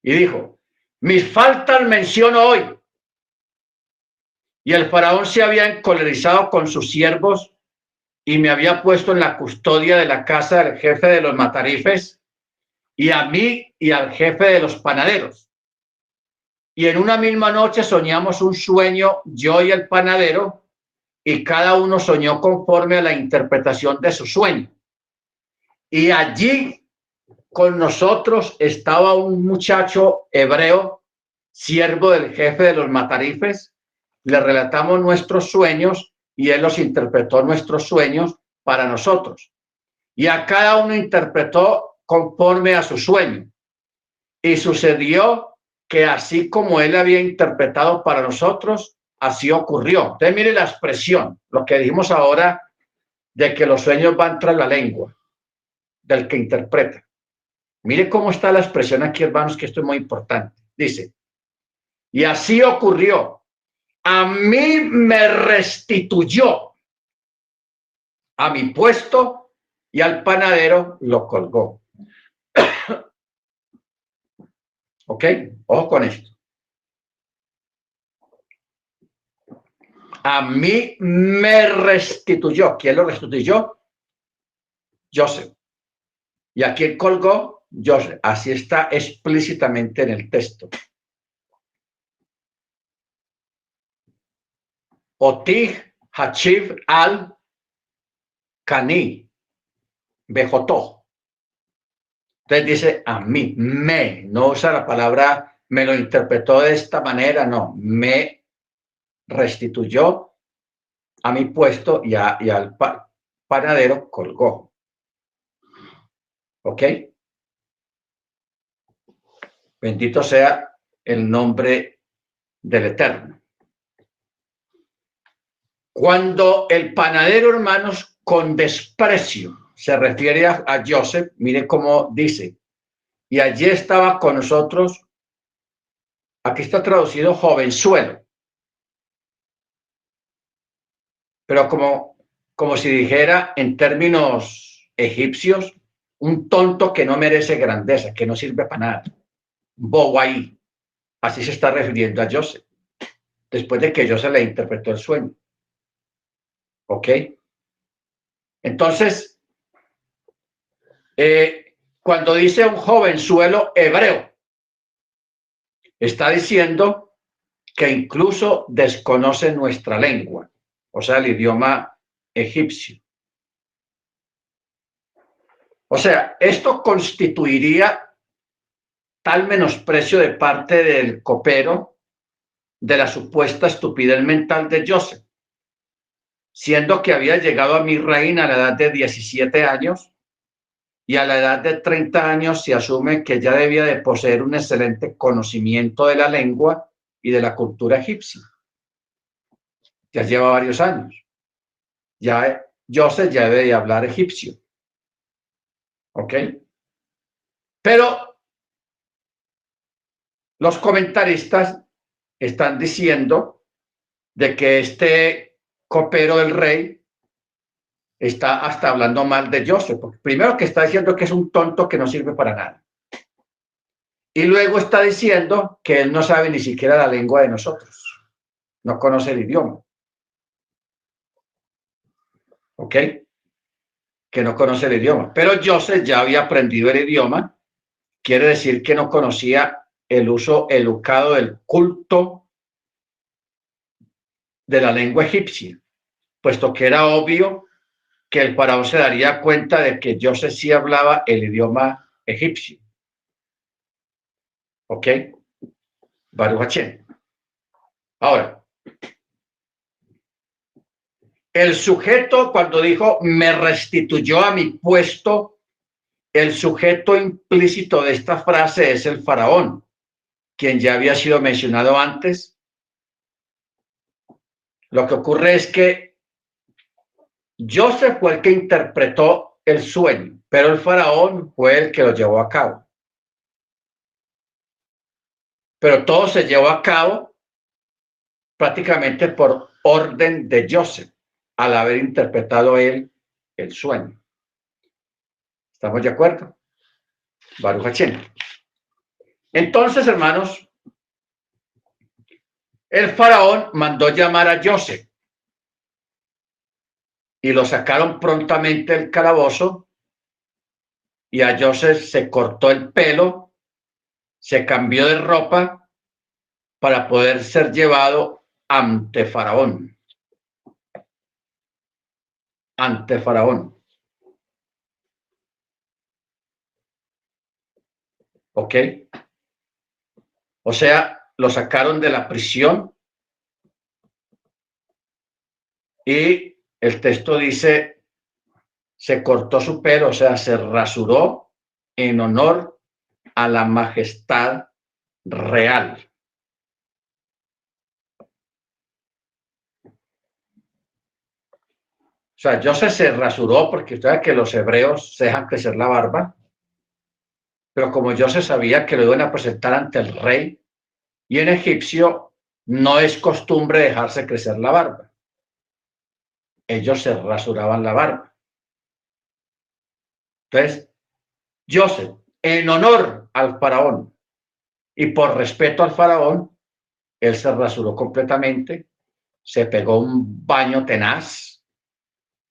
Y dijo, mis faltas menciono hoy. Y el Faraón se había encolerizado con sus siervos y me había puesto en la custodia de la casa del jefe de los matarifes y a mí y al jefe de los panaderos. Y en una misma noche soñamos un sueño, yo y el panadero, y cada uno soñó conforme a la interpretación de su sueño. Y allí con nosotros estaba un muchacho hebreo, siervo del jefe de los matarifes. Le relatamos nuestros sueños y él los interpretó nuestros sueños para nosotros. Y a cada uno interpretó conforme a su sueño. Y sucedió que así como él había interpretado para nosotros, así ocurrió. Entonces mire la expresión, lo que dijimos ahora de que los sueños van tras la lengua del que interpreta. Mire cómo está la expresión aquí, hermanos, que esto es muy importante. Dice, y así ocurrió. A mí me restituyó a mi puesto y al panadero lo colgó. ¿Ok? Ojo con esto. A mí me restituyó. ¿Quién lo restituyó? Joseph. ¿Y a quién colgó? Joseph. Así está explícitamente en el texto. Otih Hachiv al Kani Bejotó. Entonces dice a mí, no usa la palabra, me lo interpretó de esta manera, no, me restituyó a mi puesto y al panadero colgó. ¿Ok? Bendito sea el nombre del Eterno. Cuando el panadero, hermanos, con desprecio se refiere a Joseph, mire cómo dice, y allí estaba con nosotros, aquí está traducido jovenzuelo, pero como si dijera en términos egipcios, un tonto que no merece grandeza, que no sirve para nada, bobo ahí. Así se está refiriendo a Joseph, después de que Joseph le interpretó el sueño. ¿Ok? Entonces, cuando dice un jovenzuelo hebreo, está diciendo que incluso desconoce nuestra lengua, o sea, el idioma egipcio. O sea, esto constituiría tal menosprecio de parte del copero de la supuesta estupidez mental de Joseph, siendo que había llegado a Misraín a la edad de 17 años y a la edad de 30 años se asume que ya debía de poseer un excelente conocimiento de la lengua y de la cultura egipcia. Ya lleva varios años. Ya Joseph ya debe de hablar egipcio. ¿Ok? Pero los comentaristas están diciendo de que este copero del rey está hasta hablando mal de Joseph. Porque primero que está diciendo que es un tonto que no sirve para nada. Y luego está diciendo que él no sabe ni siquiera la lengua de nosotros. No conoce el idioma. ¿Ok? Que no conoce el idioma. Pero Joseph ya había aprendido el idioma. Quiere decir que no conocía el uso educado del culto de la lengua egipcia, puesto que era obvio que el faraón se daría cuenta de que Joseph sí hablaba el idioma egipcio. ¿Ok? Baruch Hashem. Ahora, el sujeto cuando dijo me restituyó a mi puesto, el sujeto implícito de esta frase es el faraón, quien ya había sido mencionado antes. Lo que ocurre es que Joseph fue el que interpretó el sueño, pero el faraón fue el que lo llevó a cabo. Pero todo se llevó a cabo prácticamente por orden de Joseph, al haber interpretado él el sueño. ¿Estamos de acuerdo? Baruch Hashem. Entonces, hermanos, el faraón mandó llamar a Joseph y lo sacaron prontamente del calabozo y a Joseph se cortó el pelo, se cambió de ropa para poder ser llevado ante Faraón. Ante Faraón. ¿Ok? O sea, lo sacaron de la prisión y el texto dice, se cortó su pelo, o sea, se rasuró en honor a la majestad real. O sea, Joseph se rasuró porque usted sabe que los hebreos se dejan crecer la barba, pero como Joseph sabía que lo iban a presentar ante el rey, y en egipcio no es costumbre dejarse crecer la barba. Ellos se rasuraban la barba. Entonces, Joseph, en honor al faraón y por respeto al faraón, él se rasuró completamente, se pegó un baño tenaz,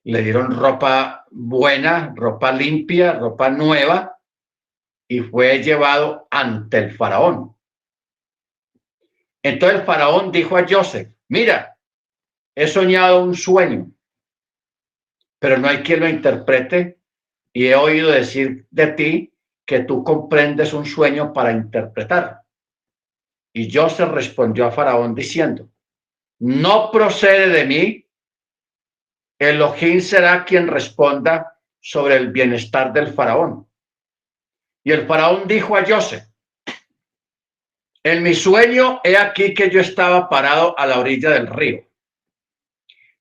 le dieron ropa buena, ropa limpia, ropa nueva, y fue llevado ante el faraón. Entonces el faraón dijo a Joseph, mira, he soñado un sueño, pero no hay quien lo interprete y he oído decir de ti que tú comprendes un sueño para interpretar. Y Joseph respondió a Faraón diciendo, no procede de mí, Elohim será quien responda sobre el bienestar del Faraón. Y el Faraón dijo a Joseph, en mi sueño he aquí que yo estaba parado a la orilla del río.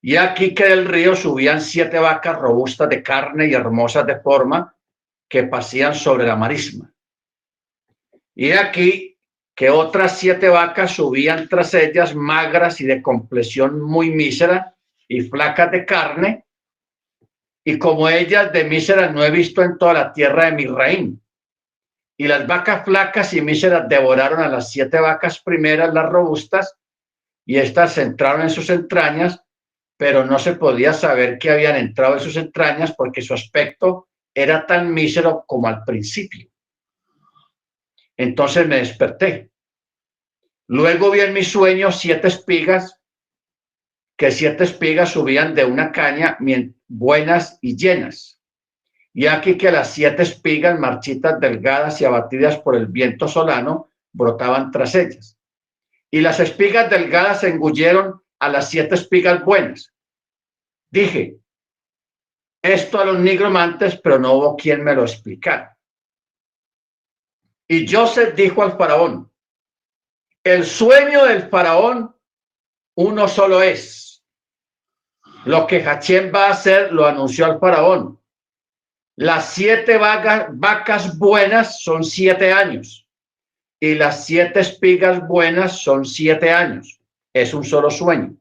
Y aquí que del río subían 7 vacas robustas de carne y hermosas de forma que pasían sobre la marisma. Y aquí que otras 7 vacas subían tras ellas magras y de complexión muy mísera y flacas de carne, y como ellas de míseras no he visto en toda la tierra de Misraín. Y las vacas flacas y míseras devoraron a las 7 vacas primeras, las robustas, y estas entraron en sus entrañas, pero no se podía saber que habían entrado en sus entrañas porque su aspecto era tan mísero como al principio. Entonces me desperté. Luego vi en mi sueño 7 espigas, que 7 espigas subían de una caña buenas y llenas. Y aquí que las 7 espigas marchitas, delgadas y abatidas por el viento solano, brotaban tras ellas. Y las espigas delgadas engulleron a las 7 espigas buenas. Dije esto a los nigromantes, pero no hubo quien me lo explicara. Y Joseph dijo al faraón, el sueño del faraón uno solo es. Lo que Hachem va a hacer lo anunció al faraón. Las 7 vacas buenas son 7 años y las 7 espigas buenas son 7 años. Es un solo sueño.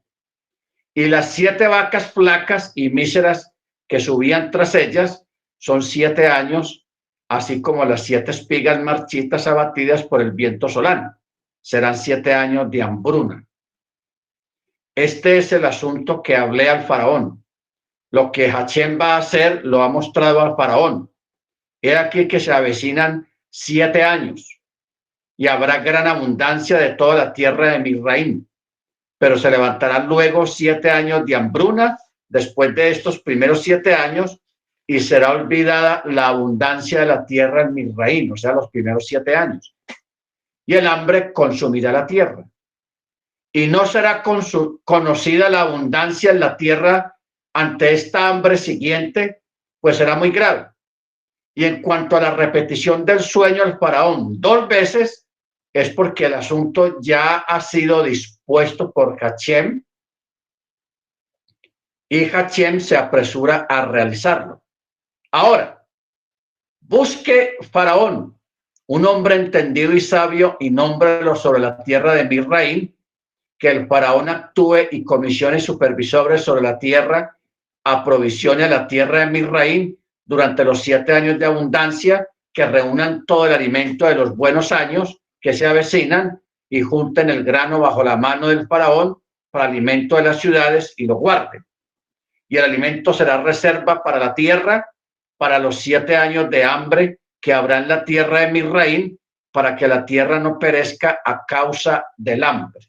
Y las 7 vacas flacas y míseras que subían tras ellas son 7 años, así como las 7 espigas marchitas abatidas por el viento solano. Serán 7 años de hambruna. Este es el asunto que hablé al faraón. Lo que Hachem va a hacer lo ha mostrado al faraón. He aquí que se avecinan 7 años y habrá gran abundancia de toda la tierra de Misraim. Pero se levantarán luego 7 años de hambruna después de estos primeros 7 años y será olvidada la abundancia de la tierra en Misraim, o sea, los primeros 7 años. Y el hambre consumirá la tierra. Y no será conocida la abundancia en la tierra ante esta hambre siguiente, pues será muy grave. Y en cuanto a la repetición del sueño al faraón 2 veces, es porque el asunto ya ha sido dispuesto por Hachem y Hachem se apresura a realizarlo. Ahora, busque faraón, un hombre entendido y sabio, y nómbrelo sobre la tierra de Misraim, que el faraón actúe y comisione supervisores sobre la tierra, aprovisione a la tierra de Misraim durante los 7 años de abundancia, que reúnan todo el alimento de los buenos años que se avecinan y junten el grano bajo la mano del faraón para alimento de las ciudades y lo guarden. Y el alimento será reserva para la tierra, para los 7 años de hambre que habrá en la tierra de Misraim, para que la tierra no perezca a causa del hambre.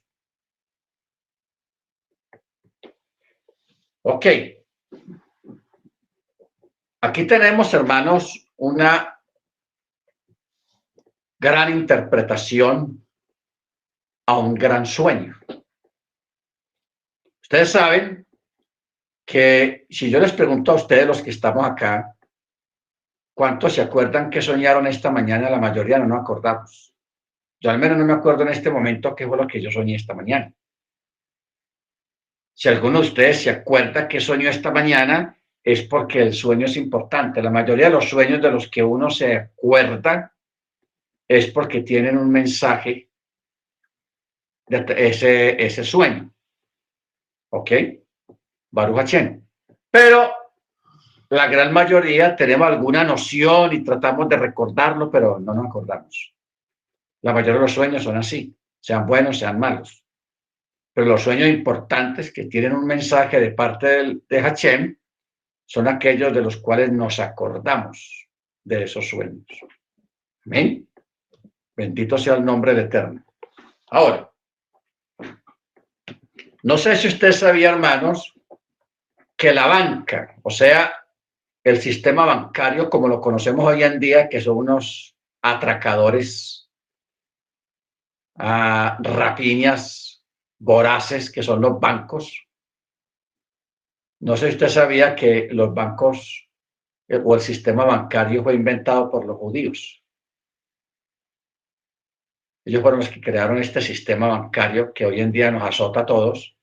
Ok. Aquí tenemos, hermanos, una gran interpretación a un gran sueño. Ustedes saben que si yo les pregunto a ustedes, los que estamos acá, ¿cuántos se acuerdan que soñaron esta mañana? La mayoría no nos acordamos. Yo al menos no me acuerdo en este momento qué fue lo que yo soñé esta mañana. Si alguno de ustedes se acuerda qué soñó esta mañana, es porque el sueño es importante. La mayoría de los sueños de los que uno se acuerda es porque tienen un mensaje de ese sueño. ¿Ok? Baruch Hashem. Pero la gran mayoría tenemos alguna noción y tratamos de recordarlo, pero no nos acordamos. La mayoría de los sueños son así, sean buenos, sean malos. Pero los sueños importantes que tienen un mensaje de parte de Hashem son aquellos de los cuales nos acordamos de esos sueños. Amén. Bendito sea el nombre del Eterno. Ahora, no sé si usted sabía, hermanos, que la banca, o sea, el sistema bancario como lo conocemos hoy en día, que son unos atracadores, rapiñas voraces, que son los bancos. No sé si usted sabía que los bancos o el sistema bancario fue inventado por los judíos. Ellos fueron los que crearon este sistema bancario que hoy en día nos azota a todos,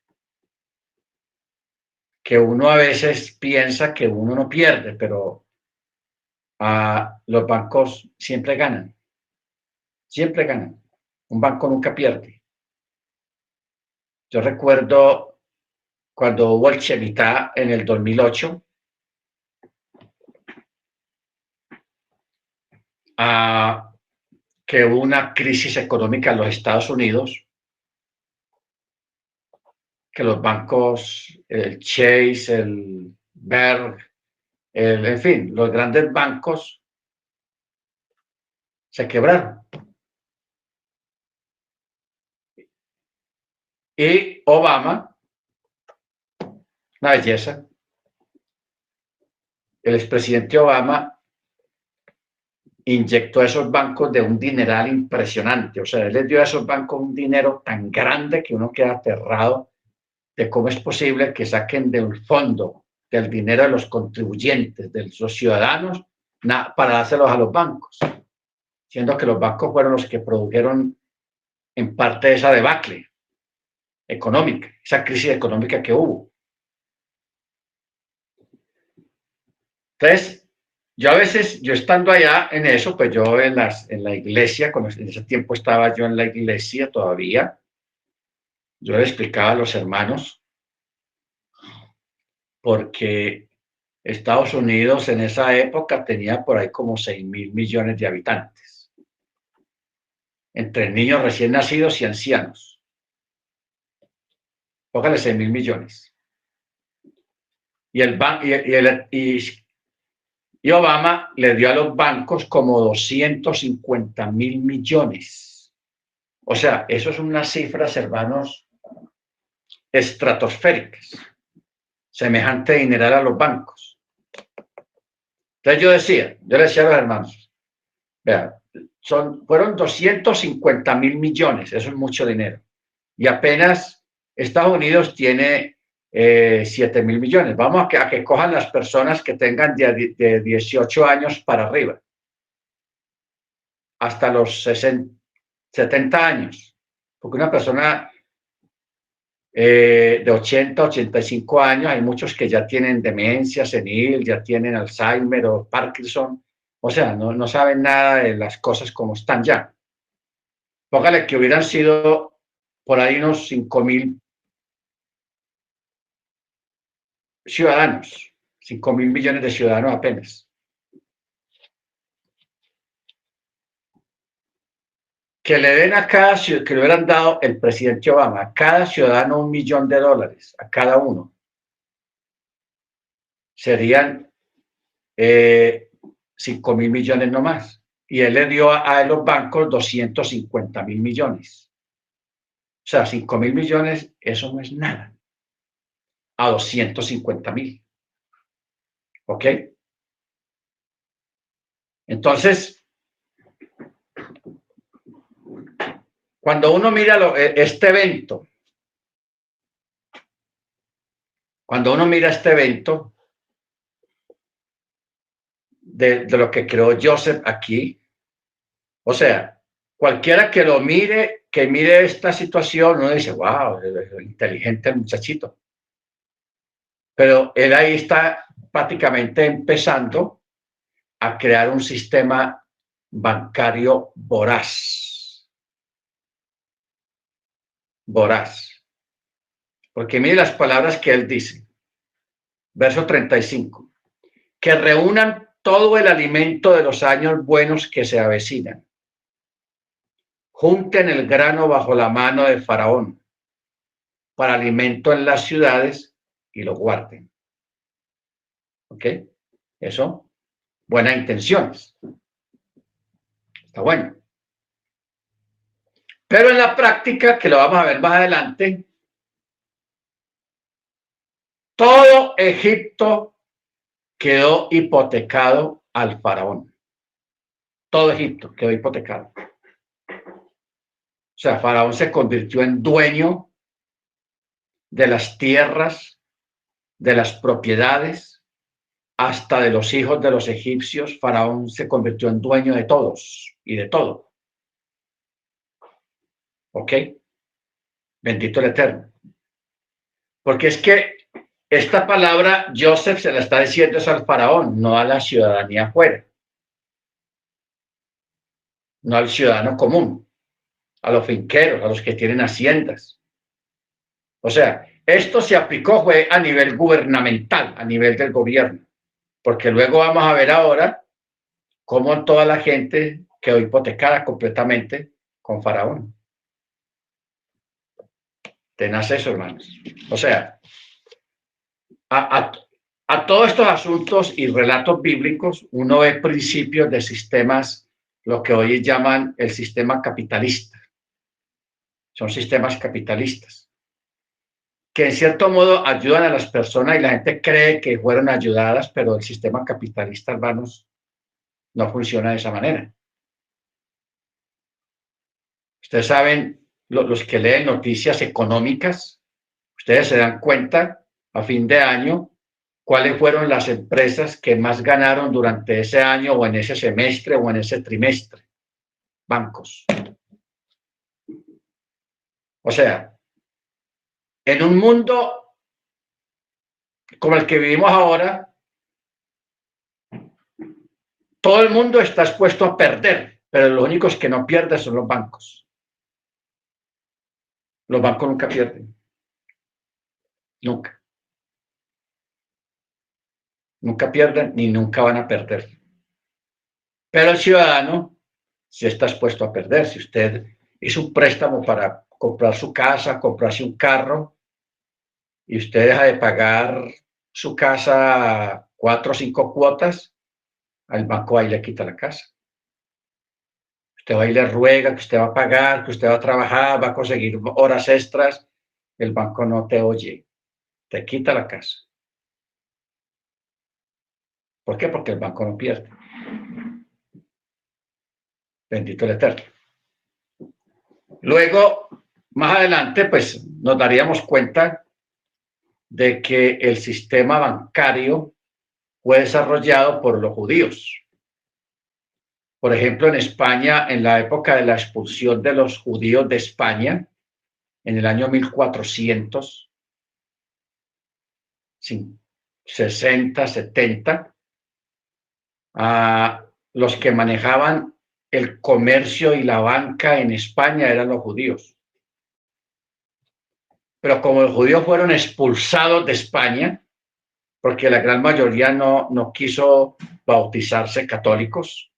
que uno a veces piensa que uno no pierde, pero los bancos siempre ganan. Siempre ganan. Un banco nunca pierde. Yo recuerdo cuando hubo el Shemitah en el 2008, que hubo una crisis económica en los Estados Unidos, que los bancos, el Chase, el Berg, en fin, los grandes bancos se quebraron. Y Obama, una belleza, el expresidente Obama inyectó a esos bancos de un dineral impresionante. O sea, él les dio a esos bancos un dinero tan grande que uno queda aterrado de cómo es posible que saquen del fondo del dinero de los contribuyentes, de los ciudadanos, para dárselos a los bancos, siendo que los bancos fueron los que produjeron en parte esa debacle económica, esa crisis económica que hubo. Entonces, yo a veces, yo estando allá en eso, pues yo en la iglesia, en ese tiempo estaba yo en la iglesia todavía, yo le explicaba a los hermanos, porque Estados Unidos en esa época tenía por ahí como 6.000 millones de habitantes, entre niños recién nacidos y ancianos. Póngale 6.000 millones. Y Obama le dio a los bancos como 250.000 millones. O sea, eso es unas cifras, hermanos, estratosféricas, semejante dineral a los bancos. Entonces yo le decía a los hermanos, vean, fueron 250.000 millones, eso es mucho dinero. Y apenas Estados Unidos tiene 7.000 millones. Vamos a que cojan las personas que tengan de 18 años para arriba, hasta los 70 años. Porque una persona de 80, 85 años, hay muchos que ya tienen demencia senil, ya tienen Alzheimer o Parkinson, o sea, no saben nada de las cosas como están ya. Póngale que hubieran sido por ahí unos 5.000 ciudadanos, 5.000 millones de ciudadanos apenas. Que le den a cada ciudadano, que le hubieran dado el presidente Obama, a cada ciudadano $1 millón, a cada uno. Serían 5.000 millones no más. Y él le dio a los bancos 250.000 millones. O sea, 5.000 millones, eso no es nada. A 250.000. ¿Ok? Entonces, cuando uno mira este evento, de lo que creó Joseph aquí, o sea, cualquiera que lo mire, que mire esta situación, uno dice, wow, es inteligente el muchachito. Pero él ahí está prácticamente empezando a crear un sistema bancario voraz. Voraz. Porque mire las palabras que él dice. Verso 35. Que reúnan todo el alimento de los años buenos que se avecinan. Junten el grano bajo la mano de Faraón para alimento en las ciudades y lo guarden. ¿Ok? Eso, buenas intenciones. Está bueno. Pero en la práctica, que lo vamos a ver más adelante, todo Egipto quedó hipotecado al faraón. Todo Egipto quedó hipotecado. O sea, Faraón se convirtió en dueño de las tierras, de las propiedades, hasta de los hijos de los egipcios. Faraón se convirtió en dueño de todos y de todo. ¿Ok? Bendito el Eterno. Porque es que esta palabra Joseph se la está diciendo es al faraón, no a la ciudadanía afuera. No al ciudadano común, a los finqueros, a los que tienen haciendas. O sea, esto se aplicó fue a nivel gubernamental, a nivel del gobierno, porque luego vamos a ver ahora cómo toda la gente quedó hipotecada completamente con Faraón. Tenaz eso, hermanos. O sea, a todos estos asuntos y relatos bíblicos, uno ve principios de sistemas, lo que hoy llaman el sistema capitalista. Son sistemas capitalistas. que en cierto modo ayudan a las personas y la gente cree que fueron ayudadas, pero el sistema capitalista, hermanos, no funciona de esa manera. Ustedes saben, los que leen noticias económicas, ustedes se dan cuenta a fin de año cuáles fueron las empresas que más ganaron durante ese año o en ese semestre o en ese trimestre. Bancos. O sea, en un mundo como el que vivimos ahora, todo el mundo está expuesto a perder, pero los únicos que no pierden son los bancos. Los bancos nunca pierden. Nunca. Nunca pierden ni nunca van a perder. Pero el ciudadano sí está expuesto a perder. Si usted hizo un préstamo para comprar su casa, comprarse un carro, y usted deja de pagar su casa 4 o 5 cuotas, al banco ahí le quita la casa. Usted va y le ruega que usted va a pagar, que usted va a trabajar, va a conseguir horas extras. El banco no te oye, te quita la casa. ¿Por qué? Porque el banco no pierde. Bendito el Eterno. Luego, más adelante, pues nos daríamos cuenta de que el sistema bancario fue desarrollado por los judíos. Por ejemplo, en España, en la época de la expulsión de los judíos de España, en el año 1460, 70, los que manejaban el comercio y la banca en España eran los judíos. Pero como los judíos fueron expulsados de España, porque la gran mayoría no quiso bautizarse católicos,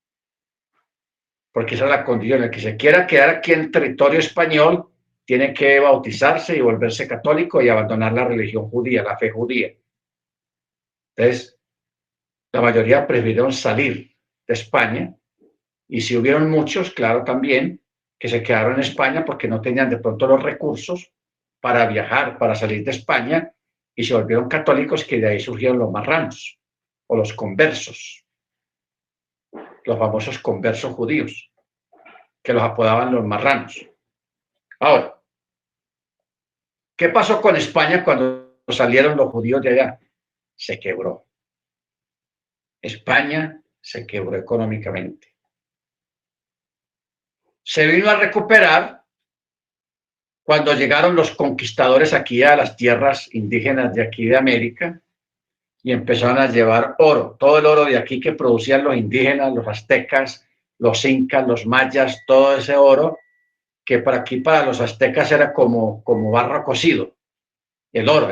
porque esa es la condición. El que se quiera quedar aquí en el territorio español tiene que bautizarse y volverse católico y abandonar la religión judía, la fe judía. Entonces, la mayoría prefirieron salir de España, y si hubieron muchos, claro, también, que se quedaron en España porque no tenían de pronto los recursos para viajar, para salir de España, y se volvieron católicos, que de ahí surgieron los marranos o los conversos, los famosos conversos judíos, que los apodaban los marranos. Ahora, ¿qué pasó con España cuando salieron los judíos de allá? Se quebró. España se quebró económicamente. Se vino a recuperar cuando llegaron los conquistadores aquí a las tierras indígenas de aquí de América y empezaron a llevar oro, todo el oro de aquí que producían los indígenas, los aztecas, los incas, los mayas, todo ese oro que para aquí, para los aztecas, era como barro cocido. El oro,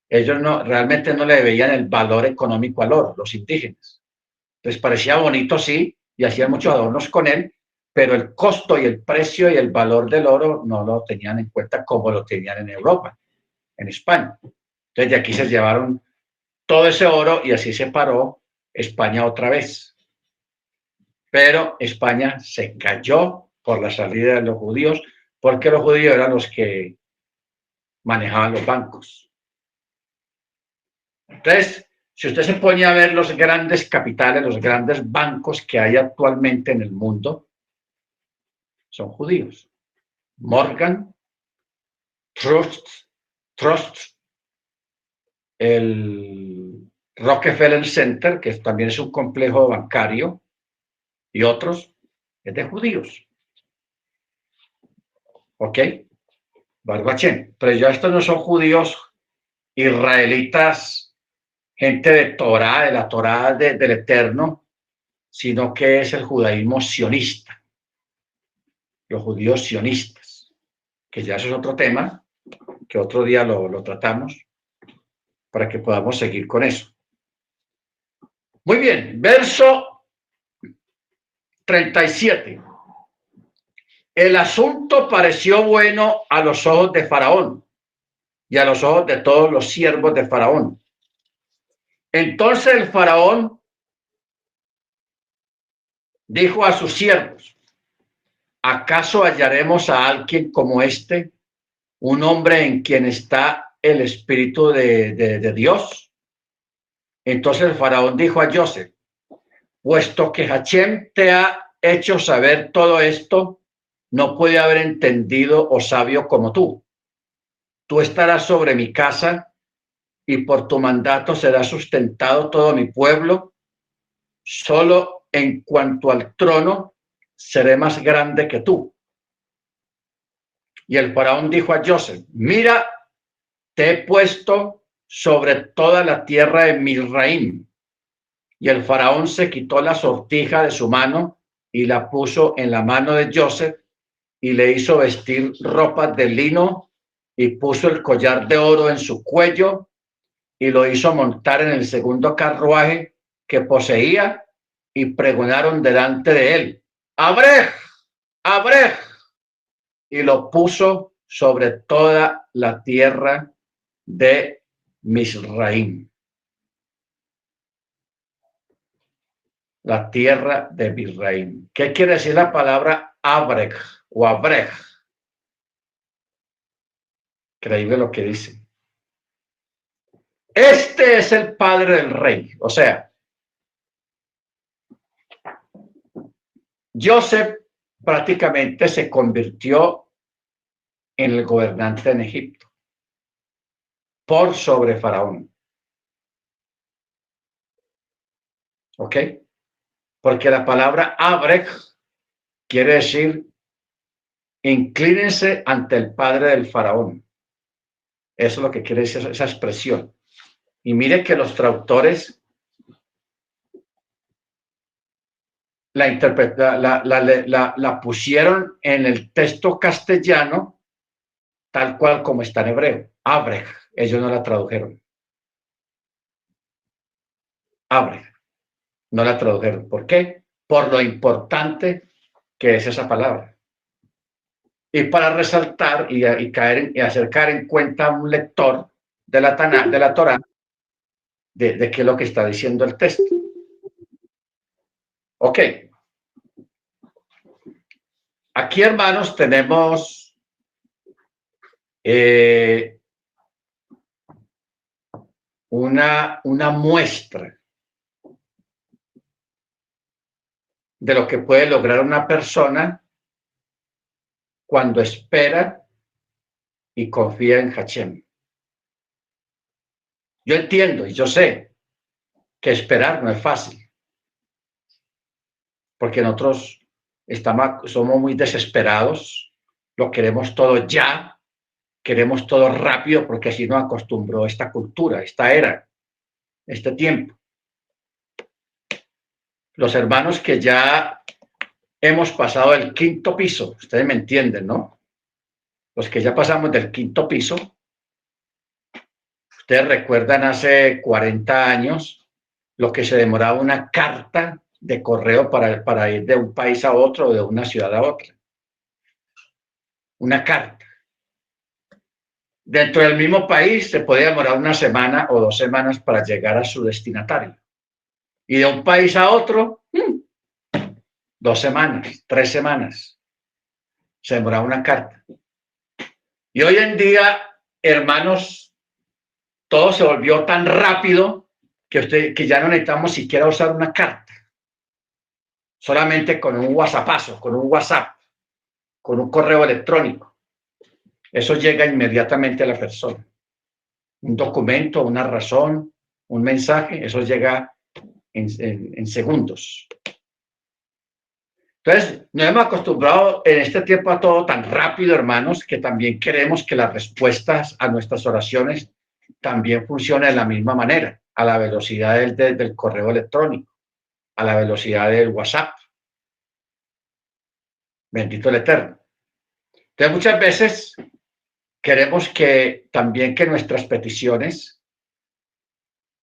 ellos realmente no le veían el valor económico al oro, los indígenas. Les parecía bonito, sí, y hacían muchos adornos con él, pero el costo y el precio y el valor del oro no lo tenían en cuenta como lo tenían en Europa, en España. Entonces de aquí se llevaron todo ese oro y así se paró España otra vez. Pero España se cayó por la salida de los judíos, porque los judíos eran los que manejaban los bancos. Entonces, si usted se pone a ver los grandes capitales, los grandes bancos que hay actualmente en el mundo, son judíos. Morgan, Trust, el Rockefeller Center, que también es un complejo bancario, y otros, es de judíos. ¿Ok? Barbachén. Pero ya estos no son judíos israelitas, gente de Torah, de la Torah del Eterno, sino que es el judaísmo sionista, los judíos sionistas, que ya eso es otro tema, que otro día lo tratamos, para que podamos seguir con eso. Muy bien, verso 37. El asunto pareció bueno a los ojos de Faraón y a los ojos de todos los siervos de Faraón. Entonces el Faraón dijo a sus siervos: ¿acaso hallaremos a alguien como este un hombre en quien está el Espíritu de Dios. Entonces el faraón dijo a Joseph, puesto que Hachem te ha hecho saber todo esto, no puede haber entendido o sabio como tú. Tú estarás sobre mi casa y por tu mandato será sustentado todo mi pueblo. Solo en cuanto al trono, seré más grande que tú. Y el faraón dijo a Joseph, mira, te he puesto sobre toda la tierra de Misraim. Y el faraón se quitó la sortija de su mano y la puso en la mano de Joseph y le hizo vestir ropas de lino y puso el collar de oro en su cuello y lo hizo montar en el segundo carruaje que poseía y pregonaron delante de él, ¡Abrej! ¡Abrej! Y lo puso sobre toda la tierra de Misraim. La tierra de Misraim. ¿Qué quiere decir la palabra Abrej o Abrej? Increíble lo que dice. Este es el padre del rey. O sea, Joseph prácticamente se convirtió en el gobernante en Egipto por sobre Faraón. ¿Ok? Porque la palabra Abrej quiere decir inclínense ante el padre del Faraón. Eso es lo que quiere decir esa expresión. Y mire que los traductores la pusieron en el texto castellano tal cual como está en hebreo. Abrej. Ellos no la tradujeron. Abrej. No la tradujeron. ¿Por qué? Por lo importante que es esa palabra. Y para resaltar y caer y acercar en cuenta a un lector de la Torá de qué es lo que está diciendo el texto. Ok. Aquí, hermanos, tenemos una muestra de lo que puede lograr una persona cuando espera y confía en Hachem. Yo entiendo y yo sé que esperar no es fácil, porque nosotros somos muy desesperados, lo queremos todo ya, queremos todo rápido, porque así nos acostumbró esta cultura, esta era, este tiempo. Los hermanos que ya hemos pasado el quinto piso, ustedes me entienden, ¿no? Los que ya pasamos del quinto piso, ustedes recuerdan hace 40 años lo que se demoraba una carta de correo para ir de un país a otro o de una ciudad a otra. Una carta. Dentro del mismo país se podía demorar una semana o 2 semanas para llegar a su destinatario. Y de un país a otro, 2 semanas, 3 semanas. Se demoraba una carta. Y hoy en día, hermanos, todo se volvió tan rápido que ya no necesitamos siquiera usar una carta. Solamente con un WhatsAppazo, con un WhatsApp, con un correo electrónico. Eso llega inmediatamente a la persona. Un documento, una razón, un mensaje, eso llega en segundos. Entonces, nos hemos acostumbrado en este tiempo a todo tan rápido, hermanos, que también queremos que las respuestas a nuestras oraciones también funcionen de la misma manera, a la velocidad del correo electrónico, a la velocidad del WhatsApp. Bendito el Eterno. Entonces, muchas veces queremos que también que nuestras peticiones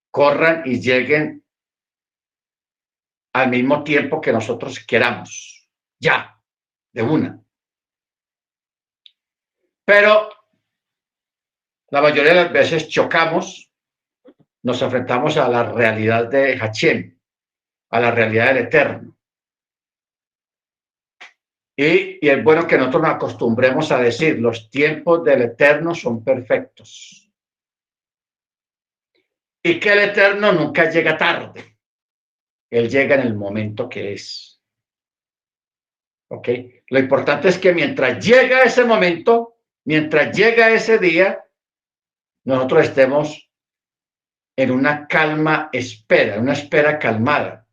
corran y lleguen al mismo tiempo que nosotros queramos, ya, de una. Pero la mayoría de las veces chocamos, nos enfrentamos a la realidad de Hachem, a la realidad del Eterno. Y es bueno que nosotros nos acostumbremos a decir, los tiempos del Eterno son perfectos. Y que el Eterno nunca llega tarde. Él llega en el momento que es. ¿Ok? Lo importante es que mientras llega ese momento, mientras llega ese día, nosotros estemos en una calma espera, una espera calmada,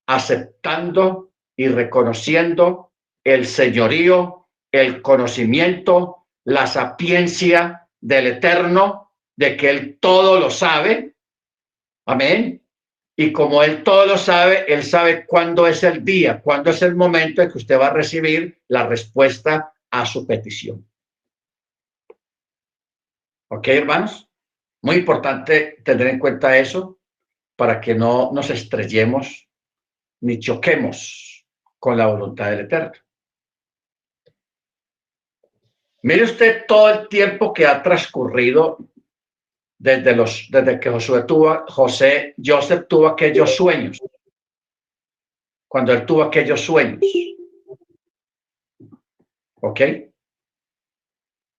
aceptando y reconociendo el señorío, el conocimiento, la sapiencia del Eterno, de que Él todo lo sabe. Amén. Y como Él todo lo sabe, Él sabe cuándo es el día, cuándo es el momento en que usted va a recibir la respuesta a su petición. ¿Ok, hermanos? Muy importante tener en cuenta eso para que no nos estrellemos ni choquemos con la voluntad del Eterno. Mire usted todo el tiempo que ha transcurrido desde que Joseph tuvo aquellos sueños, cuando él tuvo aquellos sueños. ¿Ok?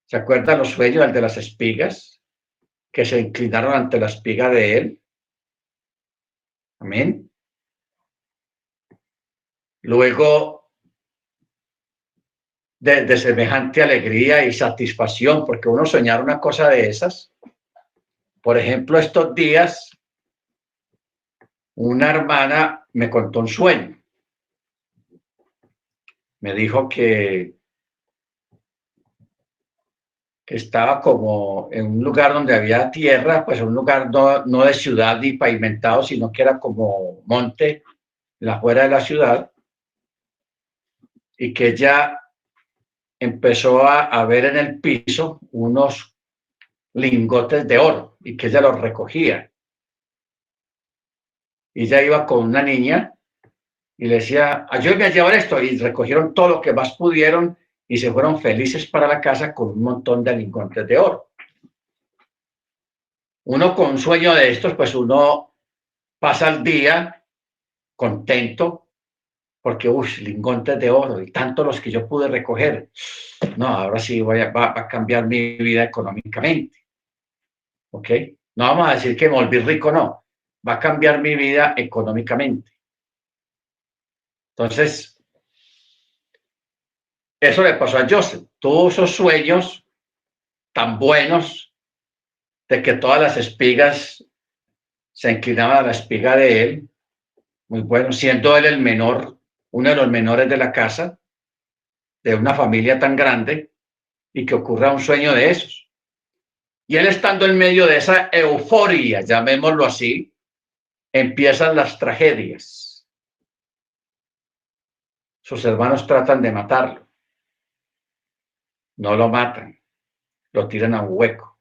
¿Se acuerdan los sueños, el de las espigas? Que se inclinaron ante la espiga de él. Amén. Luego de semejante alegría y satisfacción, porque uno soñar una cosa de esas. Por ejemplo, estos días, una hermana me contó un sueño. Me dijo que estaba como en un lugar donde había tierra, pues un lugar no de ciudad ni pavimentado, sino que era como monte, en la fuera de la ciudad, y que ella empezó a ver en el piso unos lingotes de oro y que ella los recogía. Y ella iba con una niña y le decía, ayúdame a llevar esto, y recogieron todo lo que más pudieron y se fueron felices para la casa con un montón de lingotes de oro. Uno con un sueño de estos, pues uno pasa el día contento porque, lingotes de oro y tanto los que yo pude recoger. No, ahora sí va a cambiar mi vida económicamente. ¿Ok? No vamos a decir que me volví rico, no. Va a cambiar mi vida económicamente. Entonces, eso le pasó a Joseph. Tuvo esos sueños tan buenos de que todas las espigas se inclinaban a la espiga de él. Muy bueno, siendo él el menor, uno de los menores de la casa, de una familia tan grande, y que ocurra un sueño de esos. Y él estando en medio de esa euforia, llamémoslo así, empiezan las tragedias. Sus hermanos tratan de matarlo. No lo matan, lo tiran a un hueco.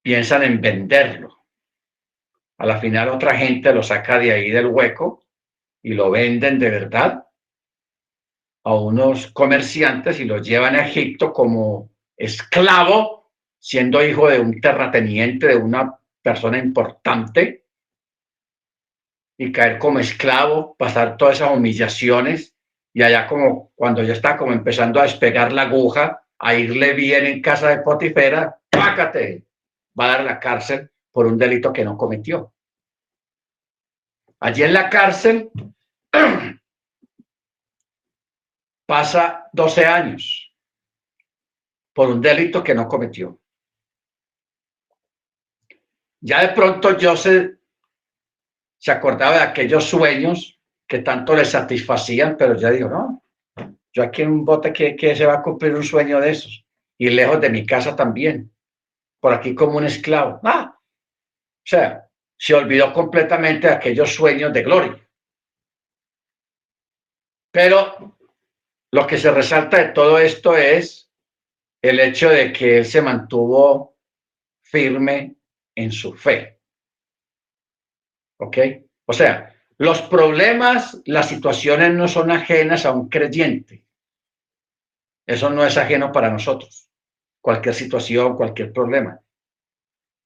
Piensan en venderlo. A la final otra gente lo saca de ahí del hueco y lo venden de verdad a unos comerciantes y lo llevan a Egipto como esclavo, siendo hijo de un terrateniente, de una persona importante, y caer como esclavo, pasar todas esas humillaciones, y allá como cuando ya está como empezando a despegar la aguja, a irle bien en casa de Potifera, ¡pácate! Va a dar a la cárcel por un delito que no cometió. Allí en la cárcel pasa 12 años por un delito que no cometió. Ya de pronto Joseph se acordaba de aquellos sueños que tanto le satisfacían, pero ya dijo, no, yo aquí en un bote que se va a cumplir un sueño de esos, y lejos de mi casa también, por aquí como un esclavo. O sea, se olvidó completamente de aquellos sueños de gloria. Pero lo que se resalta de todo esto es el hecho de que él se mantuvo firme en su fe. ¿Ok? O sea, los problemas, las situaciones no son ajenas a un creyente. Eso no es ajeno para nosotros. Cualquier situación, cualquier problema.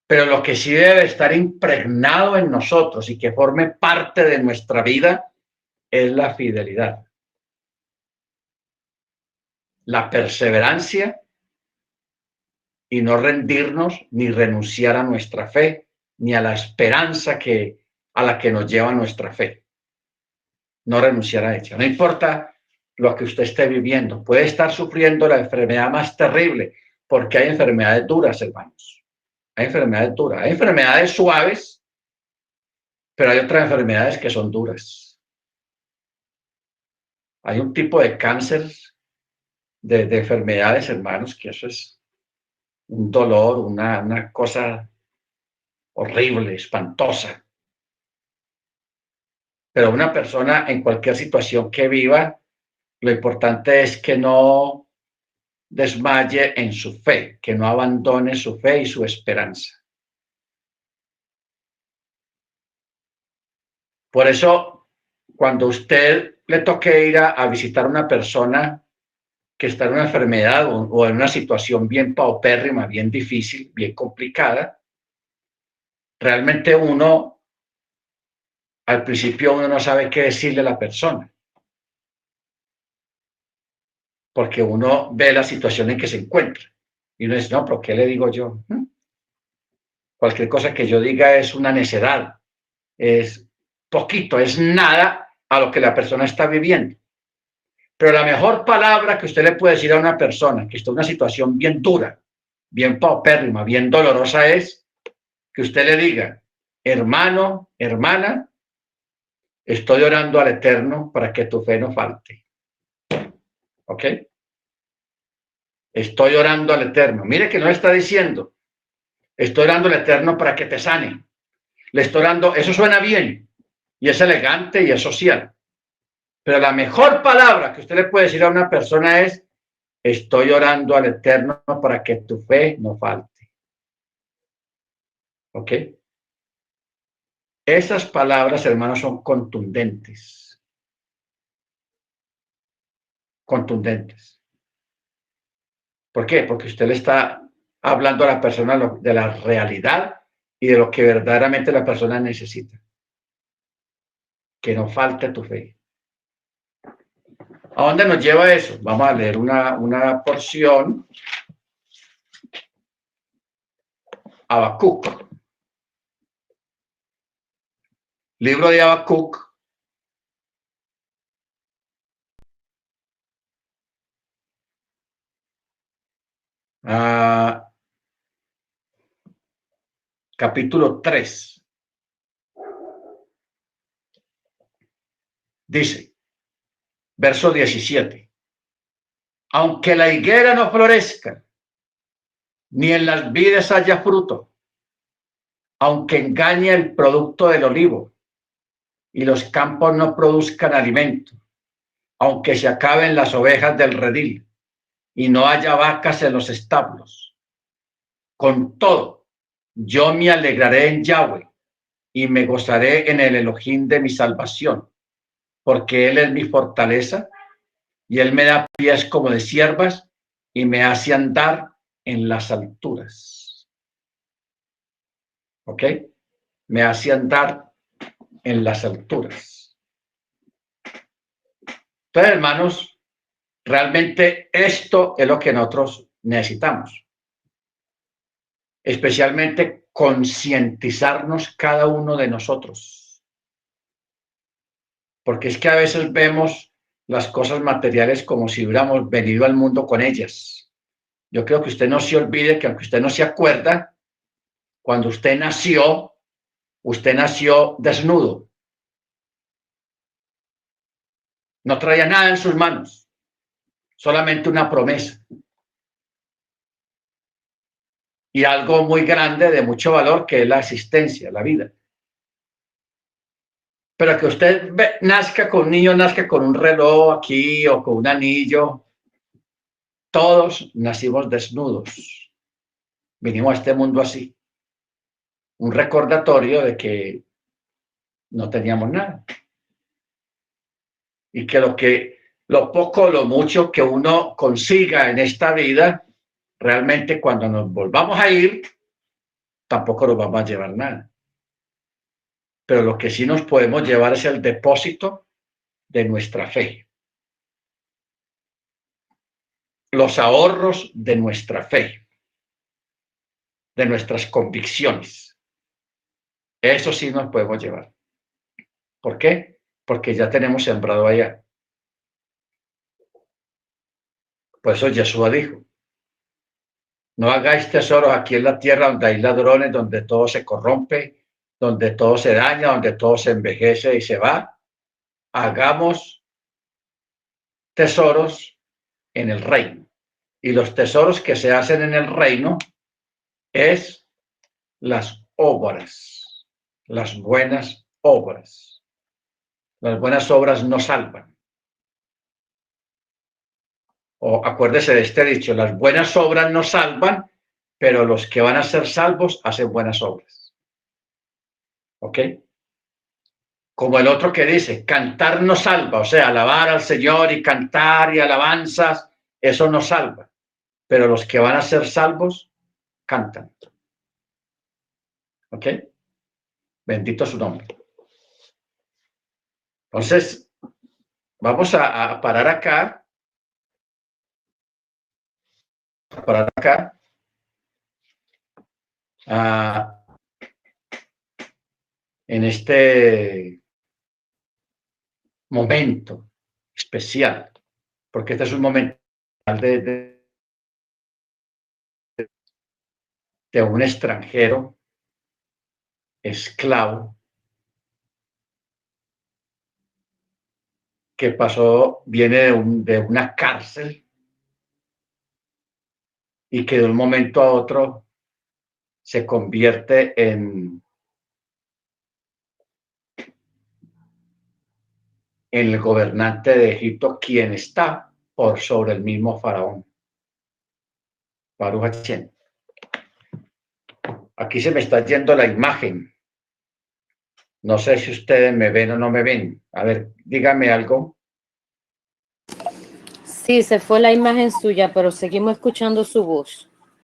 Pero lo que sí debe estar impregnado en nosotros y que forme parte de nuestra vida es la fidelidad. la perseverancia y no rendirnos ni renunciar a nuestra fe, ni a la esperanza a la que nos lleva nuestra fe. No renunciar a ella. No importa lo que usted esté viviendo. Puede estar sufriendo la enfermedad más terrible, porque hay enfermedades duras, hermanos. Hay enfermedades duras. Hay enfermedades suaves, pero hay otras enfermedades que son duras. Hay un tipo de cáncer, de enfermedades, hermanos, que eso es un dolor, una cosa horrible, espantosa. Pero una persona en cualquier situación que viva, lo importante es que no desmaye en su fe, que no abandone su fe y su esperanza. Por eso, cuando usted le toque ir a visitar a una persona que está en una enfermedad o en una situación bien paupérrima, bien difícil, bien complicada, realmente al principio uno no sabe qué decirle a la persona, porque uno ve la situación en que se encuentra. Y uno dice, no, pero ¿qué le digo yo? Cualquier cosa que yo diga es una necedad, es poquito, es nada a lo que la persona está viviendo. Pero la mejor palabra que usted le puede decir a una persona que está en una situación bien dura, bien paupérrima, bien dolorosa es que usted le diga, hermano, hermana, estoy orando al Eterno para que tu fe no falte. ¿Ok? Estoy orando al Eterno. Mire que no está diciendo, estoy orando al Eterno para que te sane. Le estoy orando, eso suena bien y es elegante y es social. Pero la mejor palabra que usted le puede decir a una persona es, estoy orando al Eterno para que tu fe no falte. ¿Ok? Esas palabras, hermanos, son contundentes. Contundentes. ¿Por qué? Porque usted le está hablando a la persona de la realidad y de lo que verdaderamente la persona necesita. Que no falte tu fe. ¿A dónde nos lleva eso? Vamos a leer una porción. Habacuc. Libro de Habacuc. Capítulo 3. Dice, verso 17. Aunque la higuera no florezca, ni en las vides haya fruto, aunque engañe el producto del olivo y los campos no produzcan alimento, aunque se acaben las ovejas del redil y no haya vacas en los establos. Con todo, yo me alegraré en Yahweh y me gozaré en el Elohim de mi salvación, porque Él es mi fortaleza y Él me da pies como de ciervas y me hace andar en las alturas. ¿Ok? Me hace andar en las alturas. Entonces, hermanos, realmente esto es lo que nosotros necesitamos. Especialmente concientizarnos cada uno de nosotros. Porque es que a veces vemos las cosas materiales como si hubiéramos venido al mundo con ellas. Yo creo que usted no se olvide que aunque usted no se acuerda, cuando usted nació desnudo. No traía nada en sus manos, solamente una promesa. Y algo muy grande, de mucho valor, que es la existencia, la vida. Pero que usted nazca con un niño, nazca con un reloj aquí o con un anillo, todos nacimos desnudos. Vinimos a este mundo así. Un recordatorio de que no teníamos nada. Y que lo poco, lo mucho que uno consiga en esta vida, realmente cuando nos volvamos a ir, tampoco nos vamos a llevar nada. Pero lo que sí nos podemos llevar es el depósito de nuestra fe. los ahorros de nuestra fe, de nuestras convicciones. Eso sí nos podemos llevar. ¿Por qué? Porque ya tenemos sembrado allá. Por eso Yeshua dijo, no hagáis tesoros aquí en la tierra donde hay ladrones, donde todo se corrompe, donde todo se daña, donde todo se envejece y se va. Hagamos tesoros en el reino. Y los tesoros que se hacen en el reino es las obras, las buenas obras. Las buenas obras no salvan. O acuérdese de este dicho, las buenas obras no salvan, pero los que van a ser salvos hacen buenas obras. ¿Ok? Como el otro que dice, cantar no salva, o sea, alabar al Señor y cantar y alabanzas, eso no salva, pero los que van a ser salvos cantan. ¿Ok? Bendito su nombre. Entonces, vamos a parar acá. Parar acá. En este momento especial, porque este es un momento de un extranjero esclavo que pasó, viene de una cárcel y que de un momento a otro se convierte en el gobernante de Egipto, quien está por sobre el mismo faraón. Baruch Hashem. Aquí se me está yendo la imagen. No sé si ustedes me ven o no me ven. A ver, dígame algo. Sí, se fue la imagen suya, pero seguimos escuchando su voz.